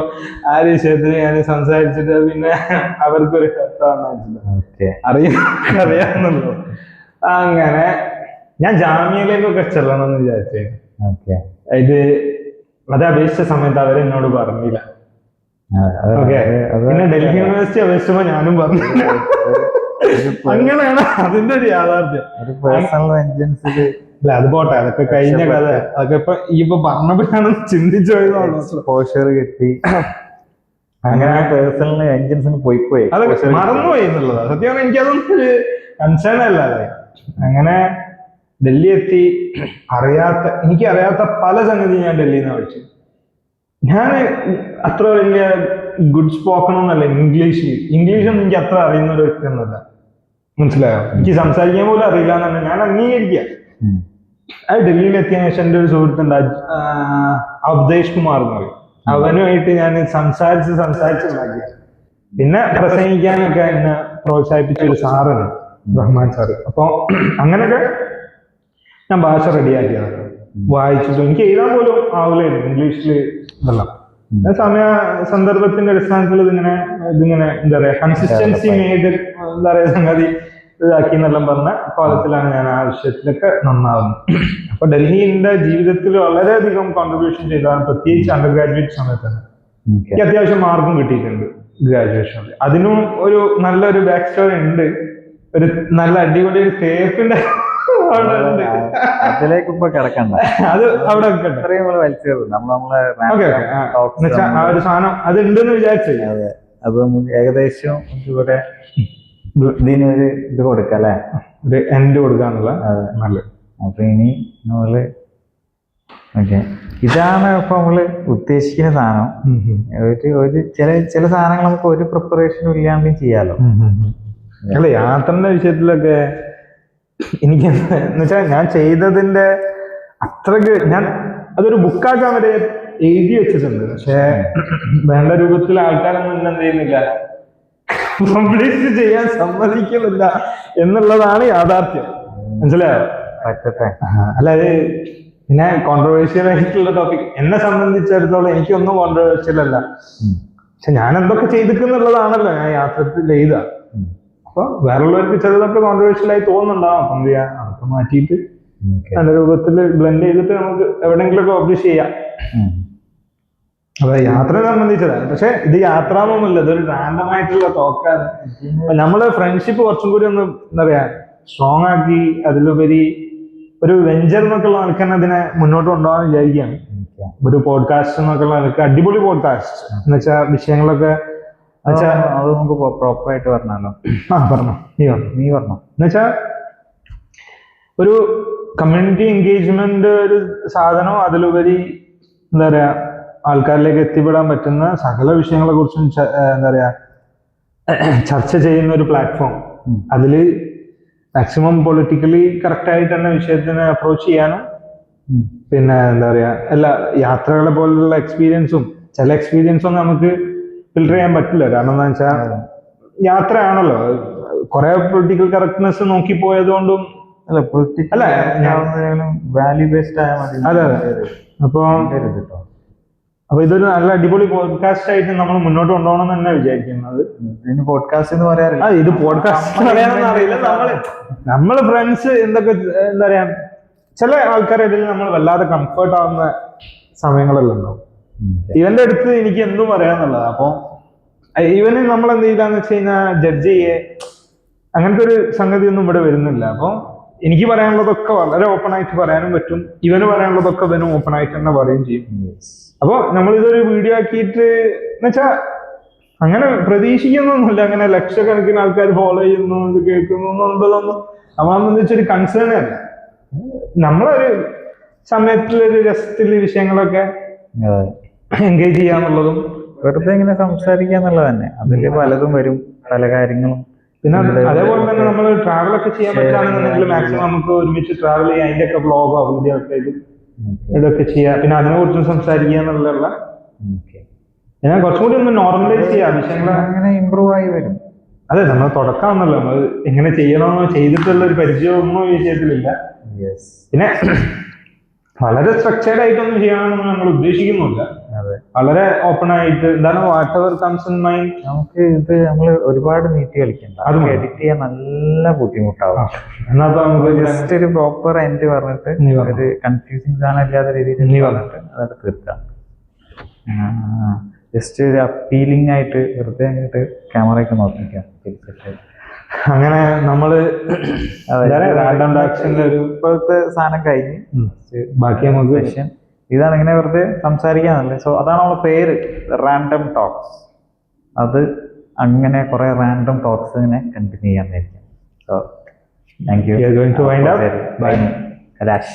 ആ ഒരു വിഷയത്തിൽ ഞാൻ സംസാരിച്ചിട്ട് പിന്നെ അവർക്കൊരു അറിയാവുന്നല്ലോ. അങ്ങനെ ഞാൻ ജാമ്യയിലേക്കൊക്കെ ചെല്ലണം എന്ന് വിചാരിച്ചേ. അത് അപേക്ഷിച്ച സമയത്ത് അവരെന്നോട് പറഞ്ഞില്ല. ഓക്കെ, പിന്നെ ഡൽഹി യൂണിവേഴ്സിറ്റി അപേക്ഷിച്ചപ്പോ ഞാനും പറഞ്ഞില്ല. അങ്ങനെയാണ് അതിന്റെ ഒരു യാഥാർത്ഥ്യം. അല്ല അത് പോട്ടെ, അതൊക്കെ കഴിഞ്ഞ കഥ. അതൊക്കെ ഇപ്പൊ പറഞ്ഞപ്പോഴാണ് ചിന്തിച്ചു പോയത്. കിട്ടി അങ്ങനെ പേഴ്സണൽ എൻജിൻസിന് പോയി അതൊക്കെ മറന്നുപോയി എന്നുള്ളതാണ് സത്യം. എനിക്കതൊന്നും ഒരു കൺസേൺ അല്ലാതെ അങ്ങനെ ഡൽഹി എത്തി. എനിക്ക് അറിയാത്ത പല സംഗതി ഞാൻ ഡൽഹിയിൽ നിന്ന് പഠിച്ചു. ഞാൻ അത്ര വലിയ ഗുഡ് സ്പോക്കൺ ഒന്നല്ല ഇംഗ്ലീഷൊന്നും എനിക്ക് അത്ര അറിയുന്ന ഒരു വ്യക്തി ഒന്നുമല്ല. മനസ്സിലായോ? എനിക്ക് സംസാരിക്കാൻ പോലും അറിയില്ല എന്ന് ഞാൻ അംഗീകരിക്കുക. അത് ഡൽഹിയിൽ എത്തിയതിനു ശേഷം എൻ്റെ ഒരു സുഹൃത്തുണ്ട്, അവധേഷ് കുമാർ എന്ന് പറയും. അവനുമായിട്ട് ഞാൻ സംസാരിച്ചുണ്ടാക്കിയ. പിന്നെ പ്രസംഗിക്കാനൊക്കെ എന്നെ പ്രോത്സാഹിപ്പിച്ച ഒരു സാറാണ് റഹ്മാൻ സാറ്. അപ്പൊ അങ്ങനെയൊക്കെ ഞാൻ ഭാഷ റെഡിയാക്കിയതാണ്. വായിച്ചിട്ട് എനിക്ക് എഴുതാൻ പോലും ആവില്ലായിരുന്നു ഇംഗ്ലീഷിൽ ഇതെല്ലാം. സന്ദർഭത്തിന്റെ അടിസ്ഥാനത്തിൽ ഇതിങ്ങനെ എന്താ പറയാ കൺസിസ്റ്റൻസി മെയ്ഡ് എന്താ പറയാ സംഗതി ഇതാക്കി എന്നെല്ലാം പറഞ്ഞ കോലത്തിലാണ് ഞാൻ ആ വിഷയത്തിലൊക്കെ നന്നാവുന്നത്. അപ്പൊ ഡൽഹിന്റെ ജീവിതത്തിൽ വളരെയധികം കോൺട്രിബ്യൂഷൻ ചെയ്തതാണ്, പ്രത്യേകിച്ച് അണ്ടർ ഗ്രാജുവേറ്റ് സമയത്താണ്. എനിക്ക് അത്യാവശ്യം മാർക്കും കിട്ടിയിട്ടുണ്ട് ഗ്രാജുവേഷനിൽ. അതിനും ഒരു നല്ലൊരു ബാക്ക് സ്റ്റോറി ഉണ്ട്. ഒരു നല്ല അടിപൊളി ഒരു തേപ്പിന്റെ അതിലേക്ക് ഇപ്പൊ കിടക്കണ്ട, അത് അവിടെ ആ ഒരു സാധനം അത് ഉണ്ടെന്ന് വിചാരിച്ചു. അതെ, അത് നമുക്ക് ഏകദേശം ഇവിടെ ഇതിനൊരു ഇത് കൊടുക്കാം അല്ലെ, ഒരു എൻഡ് കൊടുക്കാന്നുള്ള നല്ലത്. അപ്പൊ ഇനി നമ്മള് ഓക്കെ, ഇതാണ് ഇപ്പൊ നമ്മള് ഉദ്ദേശിക്കുന്ന സാധനം. ഒരു ചില സാധനങ്ങൾ നമുക്ക് ഒരു പ്രിപ്പറേഷനും ഇല്ലാണ്ടും ചെയ്യാലോ. അല്ല, യാത്രന്റെ വിഷയത്തിലൊക്കെ എനിക്ക് എന്നുവെച്ചാൽ ഞാൻ ചെയ്തതിന്റെ അത്രക്ക് അതൊരു ബുക്കാക്കാൻ വരെ എഴുതി വെച്ചിട്ടുണ്ട്. പക്ഷെ വേണ്ട രൂപത്തിൽ ആൾക്കാരൊന്നും എന്ത് ചെയ്യുന്നില്ല, കംപ്ലീറ്റ് ചെയ്യാൻ സമ്മതിക്കുന്നില്ല എന്നുള്ളതാണ് യാഥാർത്ഥ്യം. മനസ്സിലായോ? പറ്റട്ടെ. അല്ലാതെ പിന്നെ കോൺട്രവേഴ്ഷ്യൽ ആയിട്ടുള്ള ടോപ്പിക് എന്നെ സംബന്ധിച്ചിടത്തോളം എനിക്കൊന്നും കോൺട്രവേഴ്ഷ്യൽ അല്ല. പക്ഷെ ഞാൻ എന്തൊക്കെ ചെയ്തിട്ടുള്ളതാണല്ലോ ഞാൻ യാത്രത്തിൽ ചെയ്ത. അപ്പൊ വേറുള്ളവർക്ക് ചിലതൊക്കെ കോൺട്രവേഴ്ഷ്യൽ ആയി തോന്നുന്നുണ്ടാവും. അപ്പം എന്ത് ചെയ്യാം, അതൊക്കെ മാറ്റിയിട്ട് നല്ല രൂപത്തിൽ ബ്ലെൻഡ് ചെയ്തിട്ട് നമുക്ക് എവിടെയെങ്കിലും പബ്ലിഷ് ചെയ്യാം. അതെ, യാത്രയെ സംബന്ധിച്ചതാണ്. പക്ഷെ ഇത് യാത്ര എന്നൊന്നുമില്ല, ഇതൊരു റാൻഡം ആയിട്ടുള്ള ടോക്കാണ്. നമ്മള് ഫ്രണ്ട്ഷിപ്പ് കുറച്ചും കൂടി ഒന്ന് എന്താ പറയാ സ്ട്രോങ് ആക്കി അതിലുപരി ഒരു വെഞ്ചർ എന്നൊക്കെയുള്ള ആൾക്കാരെ അതിനെ മുന്നോട്ട് കൊണ്ടുപോകാൻ വിചാരിക്കുകയാണ്. ഒരു പോഡ്കാസ്റ്റ് എന്നൊക്കെയുള്ള ആൾക്ക് അടിപൊളി പോഡ്കാസ്റ്റ് എന്ന് വെച്ചാൽ വിഷയങ്ങളൊക്കെ അത് നമുക്ക് പ്രോപ്പർ ആയിട്ട് പറഞ്ഞാലോ. പറഞ്ഞോ, നീ പറഞ്ഞോ. എന്നുവെച്ചാ ഒരു കമ്മ്യൂണിറ്റി എൻഗേജ്മെന്റ് ഒരു സാധനം, അതിലുപരി എന്താ പറയാ ആൾക്കാരിലേക്ക് എത്തിപ്പെടാൻ പറ്റുന്ന സകല വിഷയങ്ങളെ കുറിച്ചും എന്താ പറയാ ചർച്ച ചെയ്യുന്ന ഒരു പ്ലാറ്റ്ഫോം. അതില് മാക്സിമം പൊളിറ്റിക്കലി കറക്റ്റ് ആയിട്ട് തന്നെ വിഷയത്തിനെ അപ്രോച്ച് ചെയ്യാനും പിന്നെ എന്താ പറയാ എല്ലാ യാത്രകളെ പോലുള്ള എക്സ്പീരിയൻസും ചില എക്സ്പീരിയൻസും നമുക്ക് ഫിൽട്ടർ ചെയ്യാൻ പറ്റില്ല. കാരണം എന്താ വെച്ചാൽ യാത്രയാണല്ലോ. കുറെ പൊളിറ്റിക്കൽ കറക്റ്റ്നെസ് നോക്കി പോയതുകൊണ്ടും അല്ല വാല്യൂ ബേസ്ഡ് ആയാൽ മതി. അതെ അതെ. അപ്പൊ ഇതൊരു നല്ല അടിപൊളി പോഡ്കാസ്റ്റ് ആയിട്ട് നമ്മൾ മുന്നോട്ട് കൊണ്ടുപോകണം തന്നെ വിചാരിക്കുന്നത്. പോഡ്കാസ്റ്റ് എന്ന് പറയാറില്ല, ഇത് പോഡ്കാസ്റ്റ് പറയാനൊന്നും അറിയില്ല. നമ്മള് ഫ്രണ്ട്സ് എന്തൊക്കെ എന്താ പറയാ ചില ആൾക്കാരുടെ ഇടയിൽ നമ്മൾ വല്ലാതെ കംഫർട്ട് ആവുന്ന സമയങ്ങളെല്ലാം ഉണ്ടാവും. ഇവന്റെ അടുത്ത് എനിക്ക് എന്തും പറയാന്നുള്ളത്. അപ്പൊ ഇവന് നമ്മൾ എന്ത് ചെയ്താന്ന് വെച്ച് കഴിഞ്ഞാൽ ജഡ്ജ് ചെയ്യേ അങ്ങനത്തെ ഒരു സംഗതി ഒന്നും ഇവിടെ വരുന്നില്ല. അപ്പൊ എനിക്ക് പറയാനുള്ളതൊക്കെ വളരെ ഓപ്പൺ ആയിട്ട് പറയാനും പറ്റും, ഇവന് പറയാനുള്ളതൊക്കെ ഇവനും ഓപ്പൺ ആയിട്ട് തന്നെ പറയുകയും ചെയ്യും. അപ്പൊ നമ്മളിതൊരു വീഡിയോ ആക്കിയിട്ട് എന്നുവെച്ചാ അങ്ങനെ പ്രതീക്ഷിക്കുന്നൊന്നുമില്ല, അങ്ങനെ ലക്ഷക്കണക്കിന് ആൾക്കാർ ഫോളോ ചെയ്യുന്നു ഇത് കേൾക്കുന്നു എന്നുള്ളതൊന്നും നമ്മളെ സംബന്ധിച്ചൊരു കൺസേൺ അല്ല. നമ്മളൊരു സമയത്തിലൊരു രസത്തില് വിഷയങ്ങളൊക്കെ എൻഗേജ് ചെയ്യാന്നുള്ളതും വെറുതെ ഇങ്ങനെ സംസാരിക്കുക എന്നുള്ളത് തന്നെ. അതില് പലതും വരും, പല കാര്യങ്ങളും. പിന്നെ അതേപോലെ തന്നെ നമ്മൾ ട്രാവൽ ഒക്കെ ചെയ്യാൻ പറ്റുകയാണെന്നുണ്ടെങ്കിൽ മാക്സിമം നമുക്ക് ഒരുമിച്ച് ട്രാവൽ ചെയ്യാം. അതിന്റെ ഒക്കെ വ്ളോഗോ വീഡിയോ ഒക്കെ ഇതൊക്കെ ചെയ്യാം. പിന്നെ അതിനെ കുറിച്ചും സംസാരിക്കുക എന്നുള്ള ഞാൻ കുറച്ചും കൂടി ഒന്ന് നോർമലൈസ് ചെയ്യാം വിഷയങ്ങൾ, അങ്ങനെ ഇമ്പ്രൂവ് ആയി വരും. അതെ, നമ്മൾ തുടക്കമാണല്ലോ, നമ്മൾ എങ്ങനെ ചെയ്യണമെന്നോ ചെയ്തിട്ടുള്ള ഒരു പരിചയമൊന്നും ഈ വിഷയത്തിലില്ല. പിന്നെ വളരെ സ്ട്രക്ചേർഡ് ആയിട്ടൊന്നും ചെയ്യണമെന്ന് നമ്മൾ ഉദ്ദേശിക്കുന്നില്ല. വളരെ ഓപ്പൺ ആയിട്ട് എന്താണ് what ever comes in mind. നമുക്ക് ഇത് നമ്മൾ ഒരുപാട് നീട്ടി കളിക്കണ്ട, അത് എഡിറ്റ് ചെയ്യാൻ നല്ല ബുദ്ധിമുട്ടാവും. എന്നാ നമുക്ക് ജസ്റ്റ് ഒരു പ്രോപ്പർ എൻഡ് പറഞ്ഞിട്ട് ഒരു കൺഫ്യൂസിങ് സാധനം ഇല്ലാത്ത രീതിയിൽ പറഞ്ഞിട്ട് അതൊക്കെ തീർക്കാം. ജസ്റ്റ് ഒരു അപ്പീലിംഗ് ആയിട്ട് വെറുതെ അങ്ങോട്ട് ക്യാമറയൊക്കെ നോക്കിക്കാം. അങ്ങനെ നമ്മള് ഒരു ഇപ്പോഴത്തെ സാധനം കഴിഞ്ഞ് ബാക്കി നമുക്ക് ഇതാണ് ഇങ്ങനെ വെറുതെ സംസാരിക്കാന്നല്ലേ. സോ അതാണ് നമ്മളെ പേര്, റാൻഡം ടോക്സ്. അത് അങ്ങനെ കുറെ റാൻഡം ടോക്സ് ഇങ്ങനെ കണ്ടിന്യൂ ചെയ്യാൻ. So thank you. Going to wind up. Bye. Kalash.